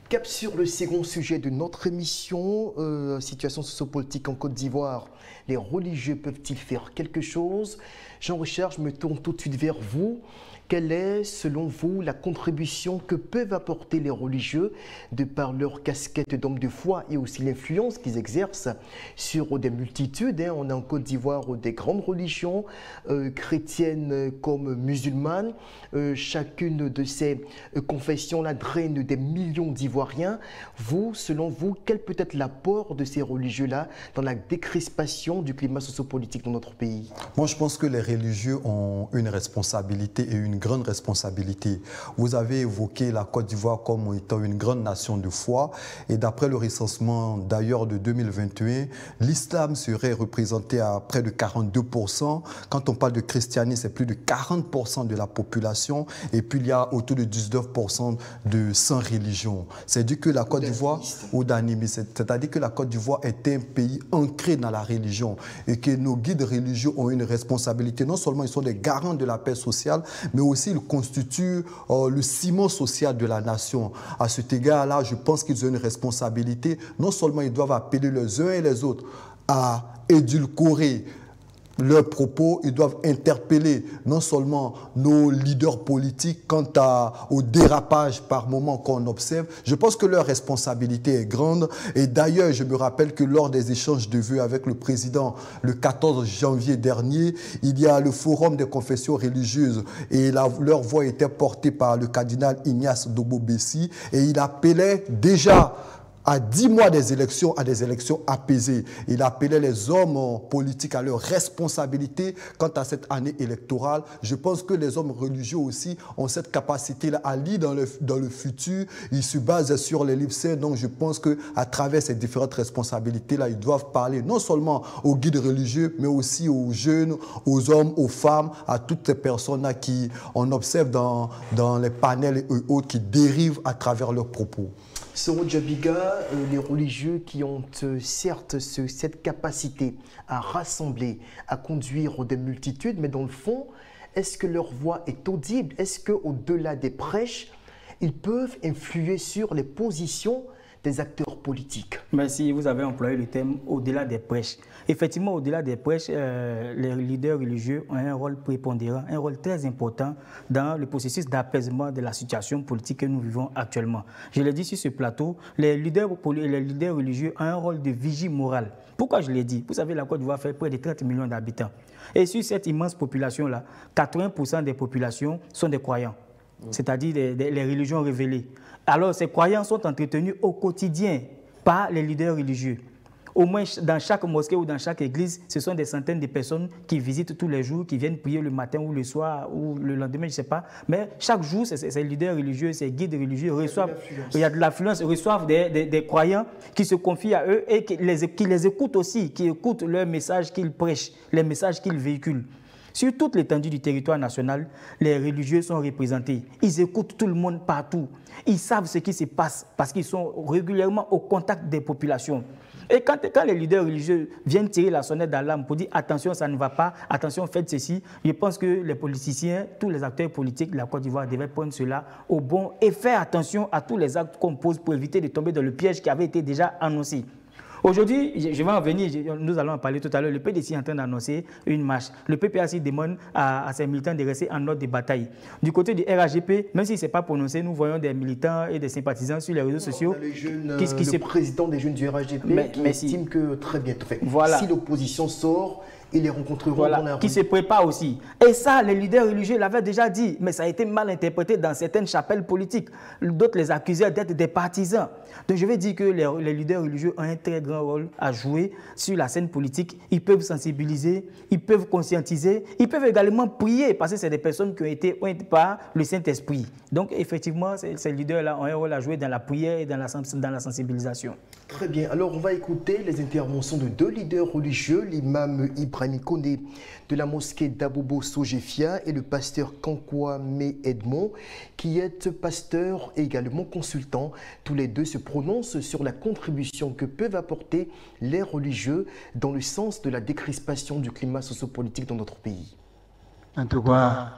Cap sur le second sujet de notre émission, situation sociopolitique en Côte d'Ivoire. Les religieux peuvent-ils faire quelque chose? Jean-Richard, je me tourne tout de suite vers vous. Quelle est, selon vous, la contribution que peuvent apporter les religieux de par leur casquette d'hommes de foi et aussi l'influence qu'ils exercent sur des multitudes? On a en Côte d'Ivoire des grandes religions, chrétiennes comme musulmanes. Chacune de ces confessions-là draine des millions d'Ivoiriens. Vous, selon vous, quel peut être l'apport de ces religieux-là dans la décrispation du climat sociopolitique dans notre pays? Moi, je pense que les religieux ont une responsabilité et une grande responsabilité. Vous avez évoqué la Côte d'Ivoire comme étant une grande nation de foi et d'après le recensement d'ailleurs de 2021, l'islam serait représenté à près de 42%. Quand on parle de christianisme, c'est plus de 40% de la population et puis il y a autour de 19% de sans religion. C'est-à-dire que la Côte d'Ivoire, ou d'animisme, c'est-à-dire que la Côte d'Ivoire est un pays ancré dans la religion et que nos guides religieux ont une responsabilité. Non seulement ils sont des garants de la paix sociale, mais aussi ils constituent le ciment social de la nation. À cet égard-là, je pense qu'ils ont une responsabilité. Non seulement ils doivent appeler les uns et les autres à édulcorer leurs propos, ils doivent interpeller non seulement nos leaders politiques quant au dérapage par moment qu'on observe. Je pense que leur responsabilité est grande. Et d'ailleurs, je me rappelle que lors des échanges de vues avec le président le 14 janvier dernier, il y a le forum des confessions religieuses et leur voix était portée par le cardinal Ignace Dobo-Bessi et il appelait déjà à 10 mois des élections, à des élections apaisées. Il appelait les hommes politiques à leur responsabilité quant à cette année électorale. Je pense que les hommes religieux aussi ont cette capacité-là à lire dans le futur. Ils se basent sur les livres saints. Donc je pense qu'à travers ces différentes responsabilités-là, ils doivent parler non seulement aux guides religieux, mais aussi aux jeunes, aux hommes, aux femmes, à toutes ces personnes-là qui, on observe dans les panels et autres, qui dérivent à travers leurs propos. Soro Djabiga, les religieux qui ont certes cette capacité à rassembler, à conduire des multitudes, mais dans le fond, est-ce que leur voix est audible? Est-ce qu'au-delà des prêches, ils peuvent influer sur les positions des acteurs politiques? Merci, vous avez employé le thème au-delà des prêches. Effectivement, au-delà des prêches, les leaders religieux ont un rôle prépondérant, un rôle très important dans le processus d'apaisement de la situation politique que nous vivons actuellement. Je l'ai dit sur ce plateau, les leaders religieux ont un rôle de vigie morale. Pourquoi je l'ai dit? Vous savez, la Côte d'Ivoire fait près de 30 millions d'habitants. Et sur cette immense population-là, 80% des populations sont des croyants, c'est-à-dire les religions révélées. Alors, ces croyants sont entretenus au quotidien par les leaders religieux. Au moins, dans chaque mosquée ou dans chaque église, ce sont des centaines de personnes qui visitent tous les jours, qui viennent prier le matin ou le soir ou le lendemain, je ne sais pas. Mais chaque jour, ces leaders religieux, ces guides religieux reçoivent, il y a de l'affluence, reçoivent des croyants qui se confient à eux et qui les écoutent aussi, qui écoutent leurs messages qu'ils prêchent, les messages qu'ils véhiculent. Sur toute l'étendue du territoire national, les religieux sont représentés. Ils écoutent tout le monde partout. Ils savent ce qui se passe parce qu'ils sont régulièrement au contact des populations. Et quand les leaders religieux viennent tirer la sonnette d'alarme pour dire « attention, ça ne va pas, attention, faites ceci », je pense que les politiciens, tous les acteurs politiques de la Côte d'Ivoire devaient prendre cela au bon et faire attention à tous les actes qu'on pose pour éviter de tomber dans le piège qui avait été déjà annoncé. Aujourd'hui, je vais en venir, nous allons en parler tout à l'heure, le PDC est en train d'annoncer une marche. Le PPAC demande à ses militants de rester en ordre de bataille. Du côté du RAGP, même s'il ne s'est pas prononcé, nous voyons des militants et des sympathisants sur les réseaux sociaux. Le président des jeunes du RAGP qui estime que très bientôt, voilà. Si l'opposition sort, ils les rencontreront dans la rue. Qui se prépare aussi. Et ça, les leaders religieux l'avaient déjà dit, mais ça a été mal interprété dans certaines chapelles politiques. D'autres les accusaient d'être des partisans. Donc je vais dire que les leaders religieux ont un très grand rôle à jouer sur la scène politique. Ils peuvent sensibiliser, ils peuvent conscientiser, ils peuvent également prier, parce que c'est des personnes qui ont été ointes par le Saint-Esprit. Donc effectivement, ces leaders-là ont un rôle à jouer dans la prière et dans la sensibilisation. Très bien. Alors on va écouter les interventions de deux leaders religieux, l'imam Ibrahim Koné de la mosquée d'Abobo Sojefia et le pasteur Kankwame Edmond, qui est pasteur et également consultant. Tous les deux se prononcent sur la contribution que peuvent apporter les religieux dans le sens de la décrispation du climat sociopolitique dans notre pays. En tout cas,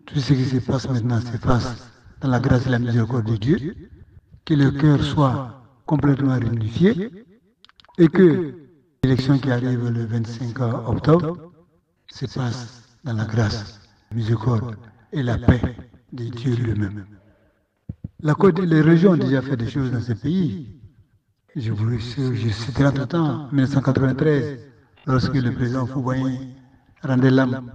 tout ce qui se passe maintenant se passe dans la grâce et la miséricorde de Dieu. que le cœur soit complètement réunifié et que l'élection qui arrive le 25 octobre se passe dans la grâce, la miséricorde et la paix de Dieu lui-même. Les régions ont déjà fait des choses dans ce pays. Je citerai entre-temps, en 1993, lorsque le président Fouboyen rendait l'âme,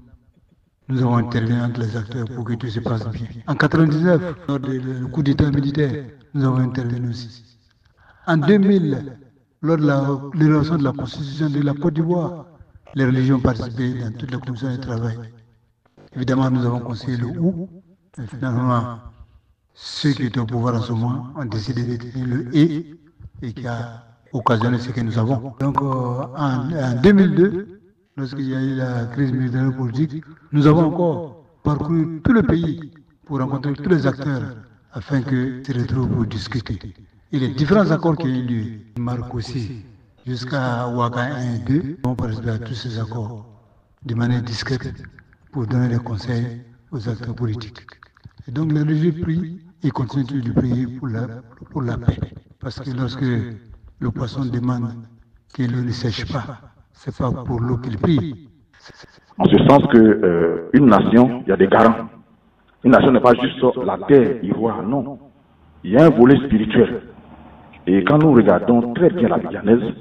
nous avons intervenu entre les acteurs pour que tout se passe bien. En 1999, lors du coup d'État militaire, nous avons intervenu aussi. En 2000, lors de l'élaboration de la Constitution de la Côte d'Ivoire, les religions ont participé dans toutes les commissions de travail. Évidemment, nous avons conseillé le où, mais finalement, ceux qui étaient au pouvoir en ce moment ont décidé de tenir le et qui a occasionné ce que nous avons. Donc, en 2002, lorsqu'il y a eu la crise militaire politique, nous avons encore parcouru tout le pays pour rencontrer tous les acteurs afin qu'ils se retrouvent pour discuter. Et les différents accords qui ont eu lieu marquent aussi jusqu'à Ouaga 1 et 2, on participer à tous ces accords de manière discrète pour donner des conseils aux acteurs politiques. Et donc les religieux prient et continuent de prier pour la paix. Parce que lorsque le poisson demande que l'eau ne sèche pas, ce n'est pas pour l'eau qu'il prie. En ce sens que une nation, il y a des garants. Une nation n'est pas juste la terre ivoire, non. Il y a un volet spirituel. Et quand nous regardons très bien la Guyanaise,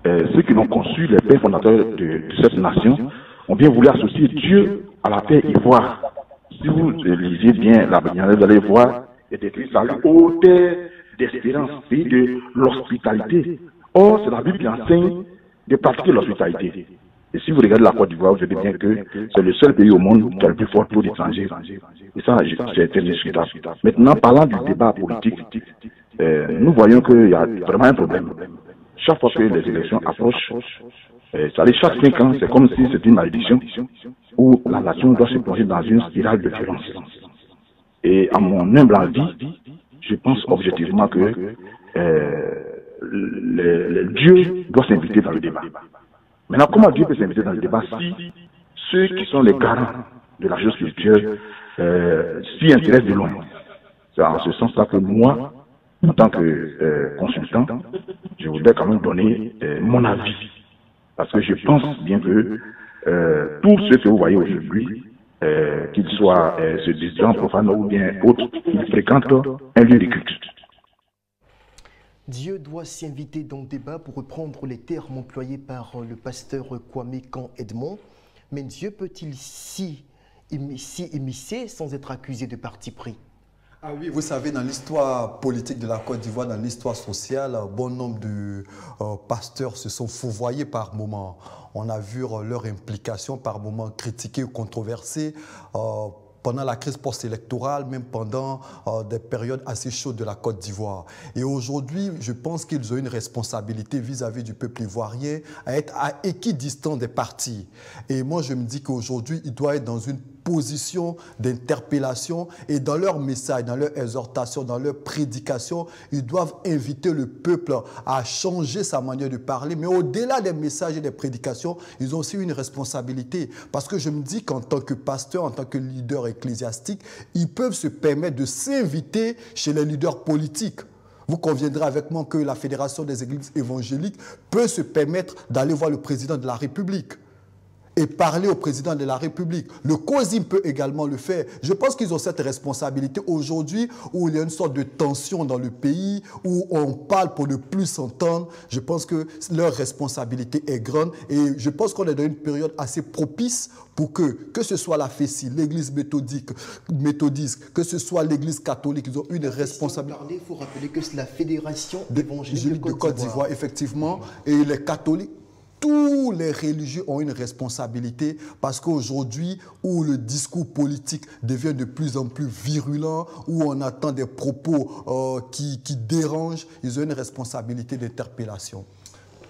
ceux qui l'ont conçu, les pères fondateurs de cette nation, ont bien voulu associer Dieu à la terre ivoire. Si vous lisez bien la Guyanaise, vous allez voir, il est écrit salut aux terres d'espérance, pays de l'hospitalité. Or, c'est la Bible qui enseigne de pratiquer l'hospitalité. Et si vous regardez la Côte d'Ivoire, vous verrez bien que c'est le seul pays au monde qui a le plus fort taux d'étrangers. Et ça, c'est indiscutable. Maintenant, parlant du débat politique, nous voyons qu'il y a vraiment un problème. Chaque fois que les élections approchent, chaque 5 ans, c'est comme si c'était une malédiction où la nation doit se plonger dans une spirale de violence. Et à mon humble avis, je pense objectivement que Dieu doit s'inviter dans le débat. Maintenant, comment Dieu peut s'inviter dans le débat si ceux qui sont les garants de la chose spirituelle s'y intéressent de loin? C'est en ce sens-là que moi, en tant que consultant, je voudrais quand même donner mon avis. Parce que je pense bien que tous ceux que vous voyez aujourd'hui, qu'ils soient se disant profanes ou bien autres, ils fréquentent un lieu de culte. Dieu doit s'y inviter dans le débat pour reprendre les termes employés par le pasteur Kwame Kan Edmond. Mais Dieu peut-il s'y immiscer sans être accusé de parti pris? Ah oui, vous savez, dans l'histoire politique de la Côte d'Ivoire, dans l'histoire sociale, bon nombre de pasteurs se sont fourvoyés par moments. On a vu leur implication par moments critiquée ou controversée pendant la crise post-électorale, même pendant des périodes assez chaudes de la Côte d'Ivoire. Et aujourd'hui, je pense qu'ils ont une responsabilité vis-à-vis du peuple ivoirien à être à équidistant des partis. Et moi, je me dis qu'aujourd'hui, ils doivent être dans une position d'interpellation et dans leur message, dans leur exhortation, dans leur prédication, ils doivent inviter le peuple à changer sa manière de parler. Mais au-delà des messages et des prédications, ils ont aussi une responsabilité. Parce que je me dis qu'en tant que pasteur, en tant que leader ecclésiastique, ils peuvent se permettre de s'inviter chez les leaders politiques. Vous conviendrez avec moi que la Fédération des Églises évangéliques peut se permettre d'aller voir le président de la République et parler au président de la République. Le COSIM peut également le faire. Je pense qu'ils ont cette responsabilité aujourd'hui où il y a une sorte de tension dans le pays, où on parle pour ne plus s'entendre. Je pense que leur responsabilité est grande et je pense qu'on est dans une période assez propice pour que ce soit la FECI, l'église méthodiste, que ce soit l'église catholique, ils ont une responsabilité. Il faut rappeler que c'est la Fédération évangélique de Côte d'Ivoire, effectivement, et les catholiques. Tous les religieux ont une responsabilité parce qu'aujourd'hui, où le discours politique devient de plus en plus virulent, où on attend des propos qui dérangent, ils ont une responsabilité d'interpellation.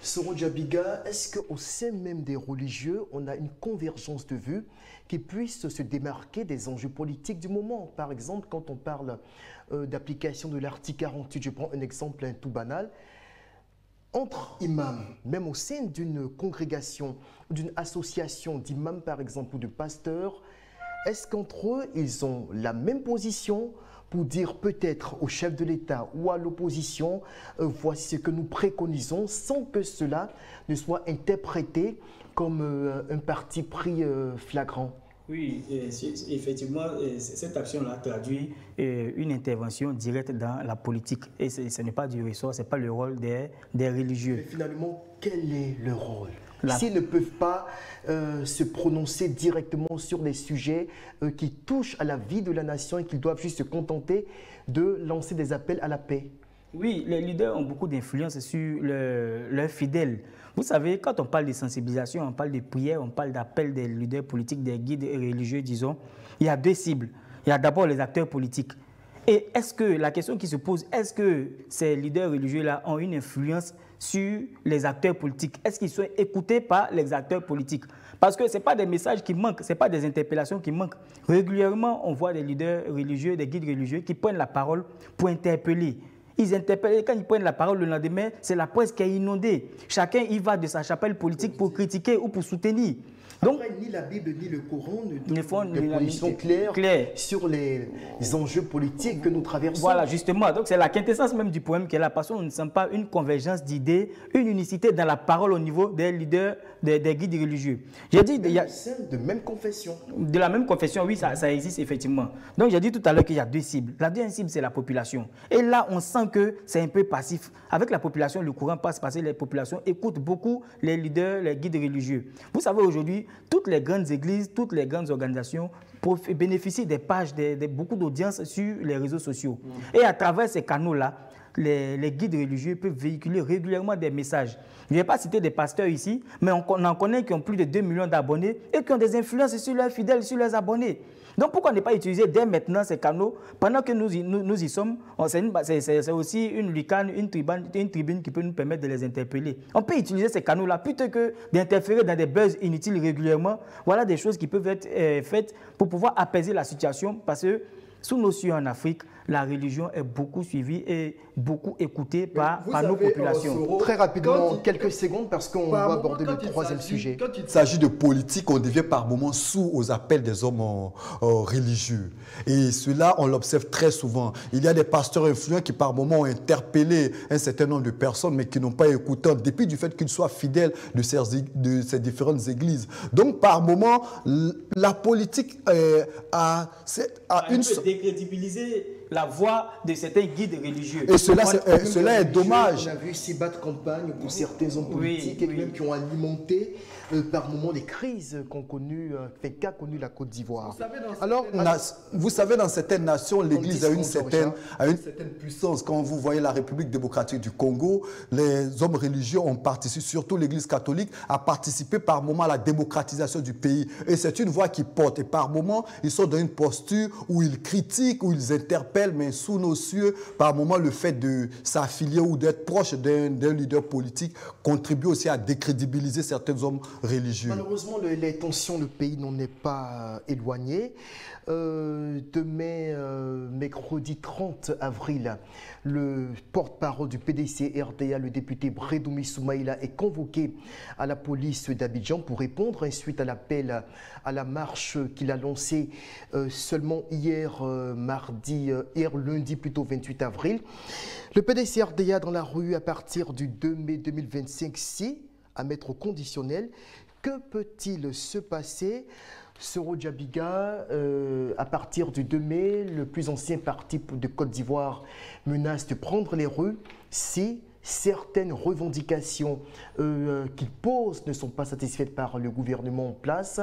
Soro Djabiga, est-ce qu'au sein même des religieux, on a une convergence de vues qui puisse se démarquer des enjeux politiques du moment? Par exemple, quand on parle d'application de l'article 48, je prends un exemple tout banal, entre imams, même au sein d'une congrégation, d'une association d'imams par exemple ou de pasteurs, est-ce qu'entre eux, ils ont la même position pour dire peut-être au chef de l'État ou à l'opposition, voici ce que nous préconisons, sans que cela ne soit interprété comme un parti pris flagrant? Oui, effectivement, cette action-là traduit une intervention directe dans la politique. Et ce n'est pas du ressort, ce n'est pas le rôle des religieux. Mais finalement, quel est le rôle? S'ils ne peuvent pas se prononcer directement sur des sujets qui touchent à la vie de la nation et qu'ils doivent juste se contenter de lancer des appels à la paix. Oui, les leaders ont beaucoup d'influence sur leurs fidèles. Vous savez, quand on parle de sensibilisation, on parle de prière, on parle d'appel des leaders politiques, des guides religieux, disons, il y a deux cibles. Il y a d'abord les acteurs politiques. Et est-ce que, la question qui se pose, est-ce que ces leaders religieux-là ont une influence sur les acteurs politiques? Est-ce qu'ils sont écoutés par les acteurs politiques? Parce que ce n'est pas des messages qui manquent, ce n'est pas des interpellations qui manquent. Régulièrement, on voit des leaders religieux, des guides religieux qui prennent la parole pour interpeller. Ils interpellent, et quand ils prennent la parole le lendemain, c'est la presse qui est inondée. Chacun y va de sa chapelle politique pour critiquer ou pour soutenir. Donc, après, ni la Bible ni le Coran ne font des positions claires sur les enjeux politiques que nous traversons. Voilà, justement. Donc, c'est la quintessence même du problème qui est là. Parce qu'on ne sent pas une convergence d'idées, une unicité dans la parole au niveau des leaders, des guides religieux. J'ai dit, il y a de même confession. De la même confession, oui, ça existe effectivement. Donc, j'ai dit tout à l'heure qu'il y a deux cibles. La deuxième cible, c'est la population. Et là, on sent que c'est un peu passif. Avec la population, le courant passe parce que les populations écoutent beaucoup les leaders, les guides religieux. Vous savez, aujourd'hui, toutes les grandes églises, toutes les grandes organisations bénéficient des pages, beaucoup d'audience sur les réseaux sociaux. Et à travers ces canaux-là, les guides religieux peuvent véhiculer régulièrement des messages. Je ne vais pas citer des pasteurs ici, mais on en connaît qui ont plus de 2 millions d'abonnés et qui ont des influences sur leurs fidèles, sur leurs abonnés. Donc pourquoi ne pas utiliser dès maintenant ces canaux pendant que nous y sommes? C'est aussi une lucane, une tribune qui peut nous permettre de les interpeller. On peut utiliser ces canaux-là plutôt que d'interférer dans des buzz inutiles régulièrement. Voilà des choses qui peuvent être faites pour pouvoir apaiser la situation parce que sous nos cieux en Afrique, la religion est beaucoup suivie et beaucoup écoutée par nos populations. Très rapidement, quelques secondes, parce qu'on va aborder le troisième sujet. Quand il s'agit de politique, on devient par moments sourd aux appels des hommes religieux. Et cela, on l'observe très souvent. Il y a des pasteurs influents qui par moments ont interpellé un certain nombre de personnes, mais qui n'ont pas écouté, en dépit du fait qu'ils soient fidèles de ces différentes églises. Donc, par moments, la politique a une... décrédibiliser la voix de certains guides religieux. Et cela est dommage. On a vu ici battre campagne pour certains hommes politiques et même qui ont alimenté par moments les crises qu'a connu la Côte d'Ivoire. Alors, vous savez, dans certaines nations, l'Église a une certaine puissance. Quand vous voyez la République démocratique du Congo, les hommes religieux ont participé, surtout l'Église catholique, a participé par moments à la démocratisation du pays. Et c'est une voix qui porte. Et par moments, ils sont dans une posture où ils critiquent, où ils interpellent, mais sous nos cieux, par moments, le fait de s'affilier ou d'être proche d'un leader politique contribue aussi à décrédibiliser certains hommes religieux. Malheureusement, les tensions, le pays n'en est pas éloigné. Demain, mercredi 30 avril, le porte-parole du PDC-RDA, le député Bredoumi Soumaïla, est convoqué à la police d'Abidjan pour répondre suite à l'appel à la marche qu'il a lancée seulement hier lundi plutôt 28 avril. Le PDC-RDA dans la rue à partir du 2 mai 2025, si à mettre au conditionnel. Que peut-il se passer? Soro Djabiga, à partir du 2 mai, le plus ancien parti de Côte d'Ivoire menace de prendre les rues si certaines revendications qu'il pose ne sont pas satisfaites par le gouvernement en place.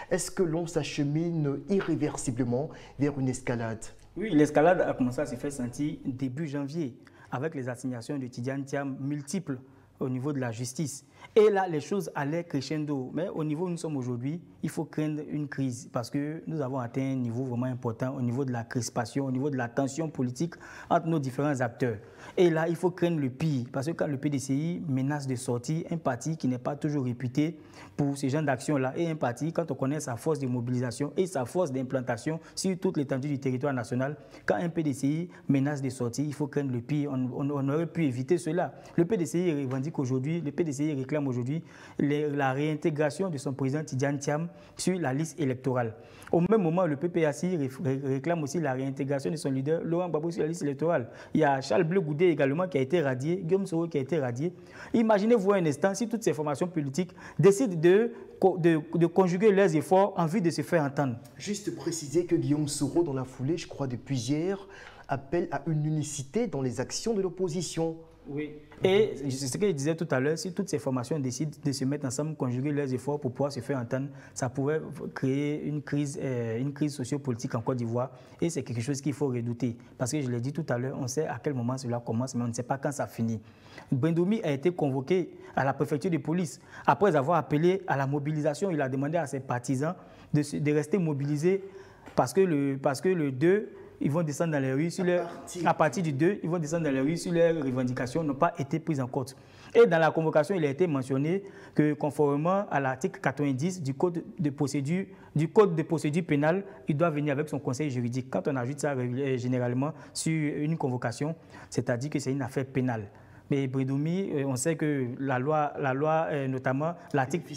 Est-ce que l'on s'achemine irréversiblement vers une escalade? Oui, l'escalade a commencé à se faire sentir début janvier avec les assignations de Tidiane Thiam multiples au niveau de la justice. Et là, les choses allaient crescendo. Mais au niveau où nous sommes aujourd'hui, il faut craindre une crise parce que nous avons atteint un niveau vraiment important au niveau de la crispation, au niveau de la tension politique entre nos différents acteurs. Et là, il faut craindre le pire parce que quand le PDCI menace de sortir un parti qui n'est pas toujours réputé pour ce genre d'action-là et un parti, quand on connaît sa force de mobilisation et sa force d'implantation sur toute l'étendue du territoire national, quand un PDCI menace de sortir, il faut craindre le pire. On aurait pu éviter cela. Le PDCI revendique aujourd'hui, le PDCI réclame aujourd'hui la réintégration de son président Tidjane Thiam sur la liste électorale. Au même moment, le PPACI réclame aussi la réintégration de son leader Laurent Gbagbo sur la liste électorale. Il y a Charles Bleu Goudé également qui a été radié, Guillaume Soro qui a été radié. Imaginez-vous un instant si toutes ces formations politiques décident de conjuguer leurs efforts en vue de se faire entendre. Juste préciser que Guillaume Soro, dans la foulée, je crois depuis hier, appelle à une unicité dans les actions de l'opposition. Oui. Et c'est ce que je disais tout à l'heure, si toutes ces formations décident de se mettre ensemble, conjuguer leurs efforts pour pouvoir se faire entendre, ça pourrait créer une crise sociopolitique en Côte d'Ivoire. Et c'est quelque chose qu'il faut redouter. Parce que je l'ai dit tout à l'heure, on sait à quel moment cela commence, mais on ne sait pas quand ça finit. Brindoumi a été convoqué à la préfecture de police. Après avoir appelé à la mobilisation, il a demandé à ses partisans de rester mobilisés parce que le 2, ils vont descendre dans les rues à partir du 2, ils vont descendre dans les rues sur leurs revendications n'ont pas été prises en compte. Et dans la convocation, il a été mentionné que conformément à l'article 90 du code de procédure pénale, il doit venir avec son conseil juridique. Quand on ajoute ça généralement sur une convocation, c'est-à-dire que c'est une affaire pénale. Mais Brindoumi, on sait que la loi notamment l'article...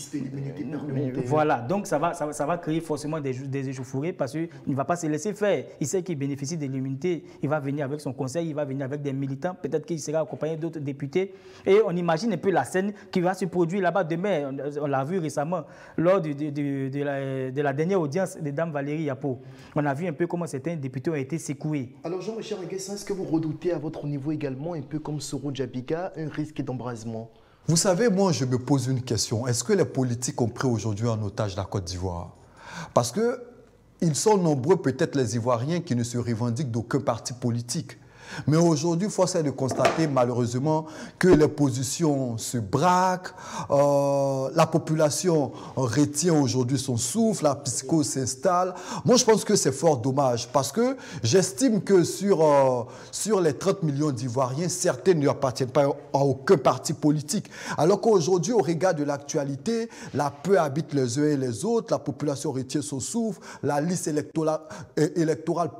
Voilà, donc ça va créer forcément des échauffourées parce qu'il ne va pas se laisser faire. Il sait qu'il bénéficie de l'immunité. Il va venir avec son conseil, il va venir avec des militants. Peut-être qu'il sera accompagné d'autres députés. Et on imagine un peu la scène qui va se produire là-bas demain. On l'a vu récemment lors de la dernière audience de Dame Valérie Yapo. On a vu un peu comment certains députés ont été secoués. Alors Jean-Michel Nguessan, est-ce que vous redoutez à votre niveau également, un peu comme Soro Djabiga, un risque d'embrasement? Vous savez, moi, je me pose une question. Est-ce que les politiques ont pris aujourd'hui en otage la Côte d'Ivoire? Parce qu'ils sont nombreux, peut-être les Ivoiriens, qui ne se revendiquent d'aucun parti politique. Mais aujourd'hui, force est de constater malheureusement que les positions se braquent, la population retient aujourd'hui son souffle, la psychose s'installe. Moi, je pense que c'est fort dommage parce que j'estime que sur les 30 millions d'Ivoiriens, certains ne appartiennent pas à aucun parti politique. Alors qu'aujourd'hui, au regard de l'actualité, la peur habite les uns et les autres, la population retient son souffle, la liste électorale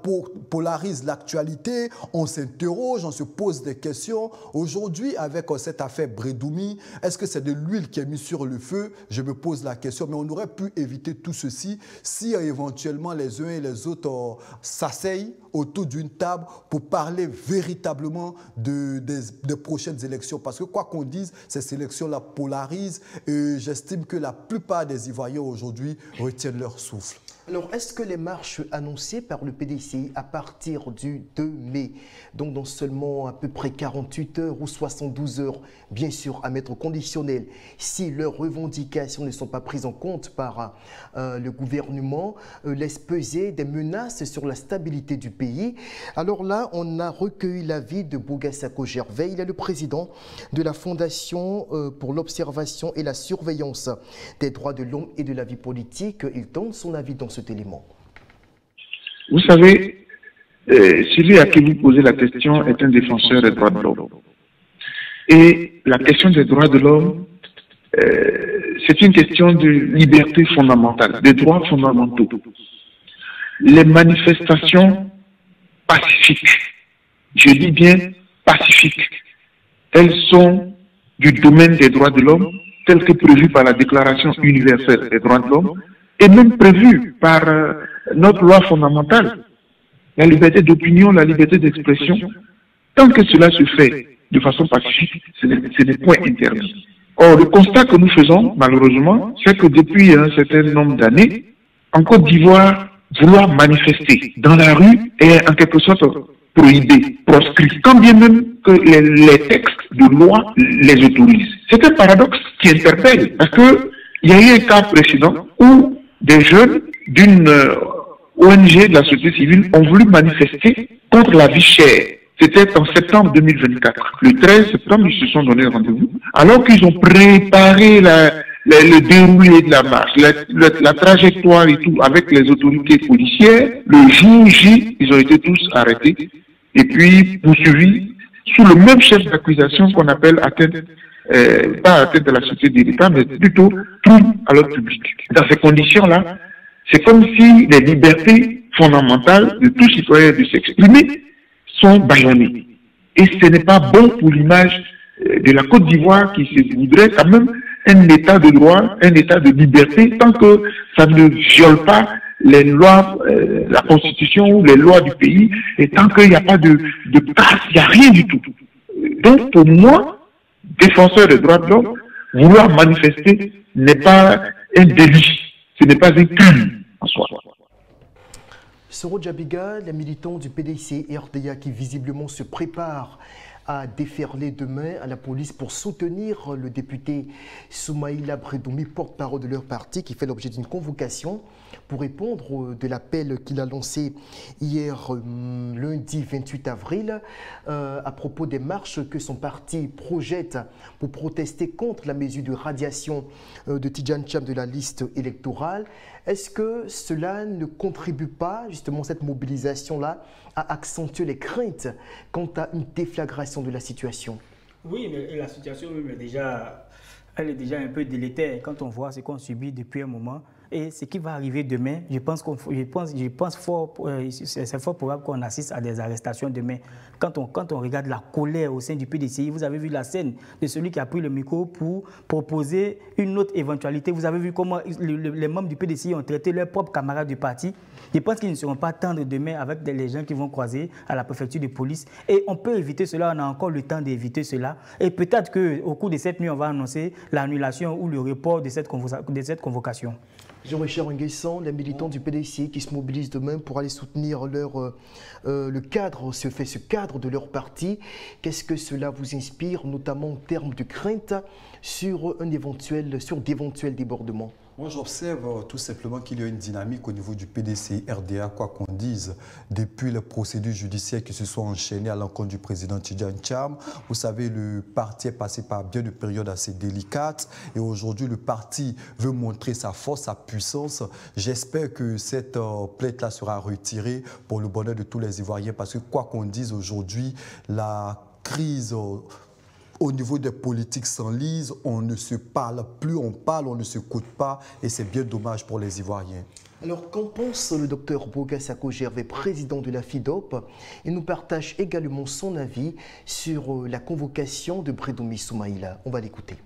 polarise l'actualité, on s'interroge, on se pose des questions. Aujourd'hui, avec cette affaire Brindoumi, est-ce que c'est de l'huile qui est mise sur le feu? Je me pose la question, mais on aurait pu éviter tout ceci si éventuellement les uns et les autres s'asseyent autour d'une table pour parler véritablement des prochaines élections. Parce que quoi qu'on dise, ces élections-là polarisent et j'estime que la plupart des Ivoiriens aujourd'hui retiennent leur souffle. Alors, est-ce que les marches annoncées par le PDCI à partir du 2 mai, donc dans seulement à peu près 48 heures ou 72 heures, bien sûr à mettre au conditionnel, si leurs revendications ne sont pas prises en compte par le gouvernement, laissent peser des menaces sur la stabilité du pays? Alors là, on a recueilli l'avis de Bougassako Gervais. Il est le président de la Fondation pour l'observation et la surveillance des droits de l'homme et de la vie politique. Il donne son avis dans cet élément. Vous savez, celui à qui vous posez la question est un défenseur des droits de l'homme. Et la question des droits de l'homme, c'est une question de liberté fondamentale, de droits fondamentaux. Les manifestations pacifiques, je dis bien pacifiques, elles sont du domaine des droits de l'homme, telles que prévues par la Déclaration universelle des droits de l'homme, et même prévu par notre loi fondamentale, la liberté d'opinion, la liberté d'expression. Tant que cela se fait de façon pacifique, ce n'est point interdit. Or, le constat que nous faisons, malheureusement, c'est que depuis un certain nombre d'années, en Côte d'Ivoire, vouloir manifester dans la rue est en quelque sorte prohibé, proscrit, quand bien même que les textes de loi les autorisent. C'est un paradoxe qui interpelle, parce que il y a eu un cas précédent où des jeunes d'une ONG de la société civile ont voulu manifester contre la vie chère. C'était en septembre 2024. Le 13 septembre, ils se sont donné rendez-vous. Alors qu'ils ont préparé le déroulé de la marche, la trajectoire et tout, avec les autorités policières, le jour J, ils ont été tous arrêtés et puis poursuivis sous le même chef d'accusation qu'on appelle atteinte, pas atteinte de la société de l'État, mais plutôt trouble à l'ordre public. Dans ces conditions-là, c'est comme si les libertés fondamentales de tout citoyen de s'exprimer sont bâillonnées. Et ce n'est pas bon pour l'image de la Côte d'Ivoire qui se voudrait quand même un état de droit, un état de liberté, tant que ça ne viole pas les lois, la constitution ou les lois du pays, et tant qu'il n'y a pas de casse, il n'y a rien du tout. Donc pour moi, défenseur des droits de l'homme, vouloir manifester n'est pas un délit, ce n'est pas un crime en soi. Soro Djabiga, les militants du PDC et RDA qui visiblement se préparent à déferler demain à la police pour soutenir le député Soumaïla Bredoumi, porte-parole de leur parti, qui fait l'objet d'une convocation pour répondre de l'appel qu'il a lancé hier lundi 28 avril à propos des marches que son parti projette pour protester contre la mesure de radiation de Tidjane Cham de la liste électorale. Est-ce que cela ne contribue pas, justement, cette mobilisation-là, à accentuer les craintes quant à une déflagration de la situation? Oui, mais la situation même elle est déjà un peu délétère quand on voit ce qu'on subit depuis un moment. Et ce qui va arriver demain, c'est fort probable qu'on assiste à des arrestations demain. Quand on regarde la colère au sein du PDCI, vous avez vu la scène de celui qui a pris le micro pour proposer une autre éventualité. Vous avez vu comment les membres du PDCI ont traité leurs propres camarades du parti. Je pense qu'ils ne seront pas tendres demain avec les gens qui vont croiser à la préfecture de police. Et on peut éviter cela, on a encore le temps d'éviter cela. Et peut-être qu'au cours de cette nuit, on va annoncer l'annulation ou le report de cette convocation. Jean-Richard Nguessan, les militants du PDC qui se mobilisent demain pour aller soutenir ce cadre de leur parti. Qu'est-ce que cela vous inspire, notamment en termes de crainte sur d'éventuels débordements? Moi, j'observe tout simplement qu'il y a une dynamique au niveau du PDC RDA, quoi qu'on dise, depuis les procédures judiciaires qui se sont enchaînées à l'encontre du président Tidjane Cham. Vous savez, le parti est passé par bien de périodes assez délicates et aujourd'hui, le parti veut montrer sa force, sa puissance. J'espère que cette plainte-là sera retirée pour le bonheur de tous les Ivoiriens parce que, quoi qu'on dise aujourd'hui, la crise au niveau des politiques s'enlise, on ne se parle plus, on parle, on ne se coûte pas et c'est bien dommage pour les Ivoiriens. Alors, qu'en pense le docteur Boga Sako Gervais, président de la FIDOP? Il nous partage également son avis sur la convocation de Bredoumi Soumaïla. On va l'écouter.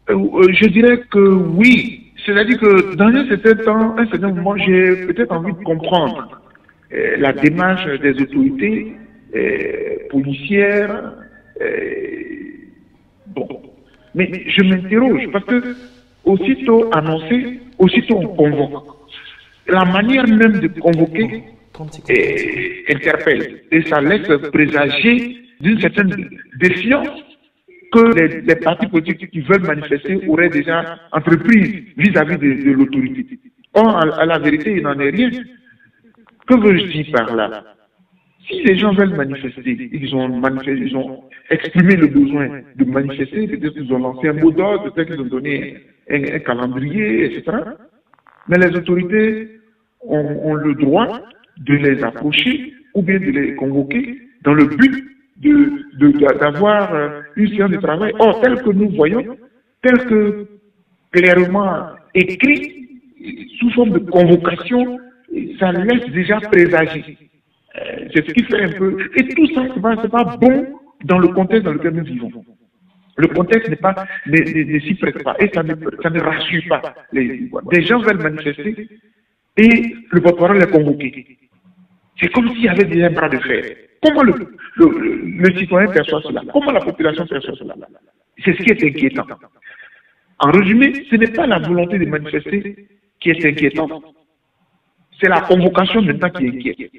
Je dirais que oui. C'est-à-dire que dans un certain moment, j'ai peut-être envie de comprendre la démarche des autorités policières. Bon, mais je m'interroge parce que aussitôt annoncé, aussitôt on convoque. La manière même de convoquer interpelle et ça laisse présager d'une certaine défiance que les partis politiques qui veulent manifester auraient déjà entrepris vis-à-vis de l'autorité. Or, à la vérité, il n'en est rien. Que veux-je dire par là? Si les gens veulent manifester, ils ont exprimé le besoin de manifester, peut-être qu'ils ont lancé un mot d'ordre, peut-être qu'ils ont donné un calendrier, etc. Mais les autorités ont le droit de les approcher ou bien de les convoquer dans le but d'avoir une séance de travail. Or, tel que nous voyons, tel que clairement écrit, sous forme de convocation, ça laisse déjà présager. C'est ce qui fait un peu... Et tout ça, c'est pas bon dans le contexte dans lequel nous vivons. Le contexte ne s'y prête pas et ça ne rassure pas. Des gens veulent manifester et le porte-parole est convoqué. C'est comme s'il y avait déjà un bras de fer. Comment le citoyen perçoit cela? Comment la population perçoit cela? C'est ce qui est inquiétant. En résumé, ce n'est pas la volonté de manifester qui est inquiétante. C'est la convocation maintenant qui inquiète,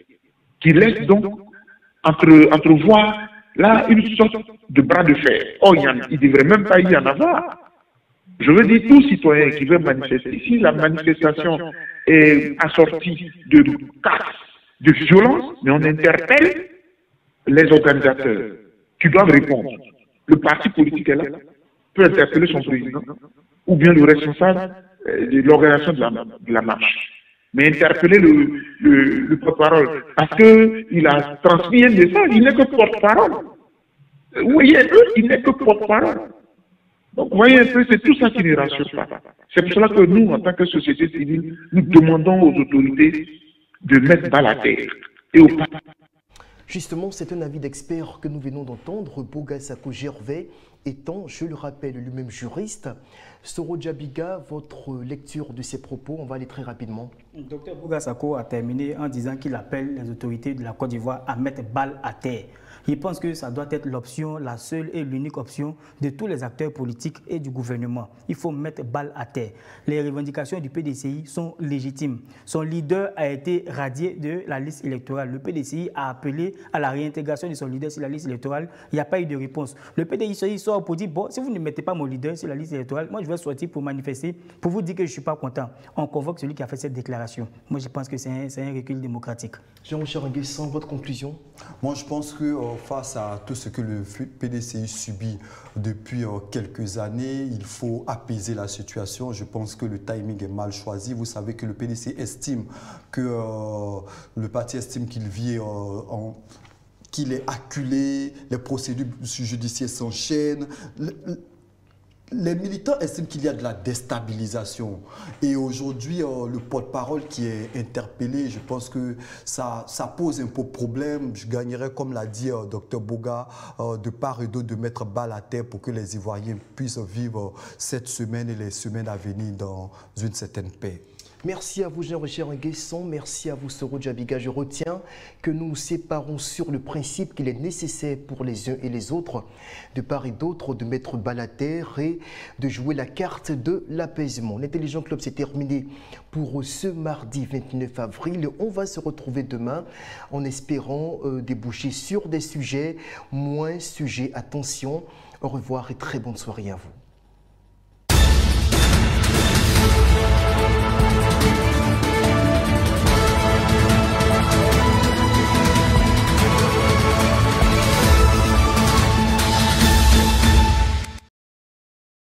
qui laisse donc entrevoir là une sorte de bras de fer. Oh, il ne devrait même pas y en avoir. Je veux dire, tout citoyen qui veut manifester, si la manifestation est assortie de casse, de violence, mais on interpelle les organisateurs qui doivent répondre. Le parti politique est là, peut interpeller son président ou bien le responsable de l'organisation de la marche. Mais interpeller le porte-parole parce qu'il a transmis un message, il n'est que porte-parole. Vous voyez un peu, il n'est que porte-parole. Donc, vous voyez un peu, c'est tout ça qui ne rassure pas. C'est pour cela que nous, en tant que société civile, nous demandons aux autorités de mettre bas la terre et au pas. Justement, c'est un avis d'expert que nous venons d'entendre, Boga Sako Gervais, étant, je le rappelle, lui-même juriste. Soro Djabiga, votre lecture de ces propos, on va aller très rapidement. Dr Bouga Sako a terminé en disant qu'il appelle les autorités de la Côte d'Ivoire à mettre balle à terre. Il pense que ça doit être l'option, la seule et l'unique option de tous les acteurs politiques et du gouvernement. Il faut mettre balle à terre. Les revendications du PDCI sont légitimes. Son leader a été radié de la liste électorale. Le PDCI a appelé à la réintégration de son leader sur la liste électorale. Il n'y a pas eu de réponse. Le PDCI sort pour dire, bon, si vous ne mettez pas mon leader sur la liste électorale, moi je vais sortir pour manifester, pour vous dire que je ne suis pas content. On convoque celui qui a fait cette déclaration. Moi je pense que c'est un recul démocratique. Jean-Richard Nguessan, votre conclusion? Moi je pense que face à tout ce que le PDCI subit depuis quelques années, il faut apaiser la situation. Je pense que le timing est mal choisi. Vous savez que le PDCI estime que le parti estime qu'il vit qu'il est acculé, les procédures judiciaires s'enchaînent. Les militants estiment qu'il y a de la déstabilisation. Et aujourd'hui, le porte-parole qui est interpellé, je pense que ça pose un peu problème. Je gagnerais, comme l'a dit Dr Bouga, de part et d'autre de mettre balle à terre pour que les Ivoiriens puissent vivre cette semaine et les semaines à venir dans une certaine paix. Merci à vous, Jean-Richard Nguessan. Merci à vous, Soro Djabiga. Je retiens que nous nous séparons sur le principe qu'il est nécessaire pour les uns et les autres, de part et d'autre, de mettre balle à terre et de jouer la carte de l'apaisement. L'Intelligent Club s'est terminé pour ce mardi 29 avril. On va se retrouver demain en espérant déboucher sur des sujets moins sujets. Attention, au revoir et très bonne soirée à vous.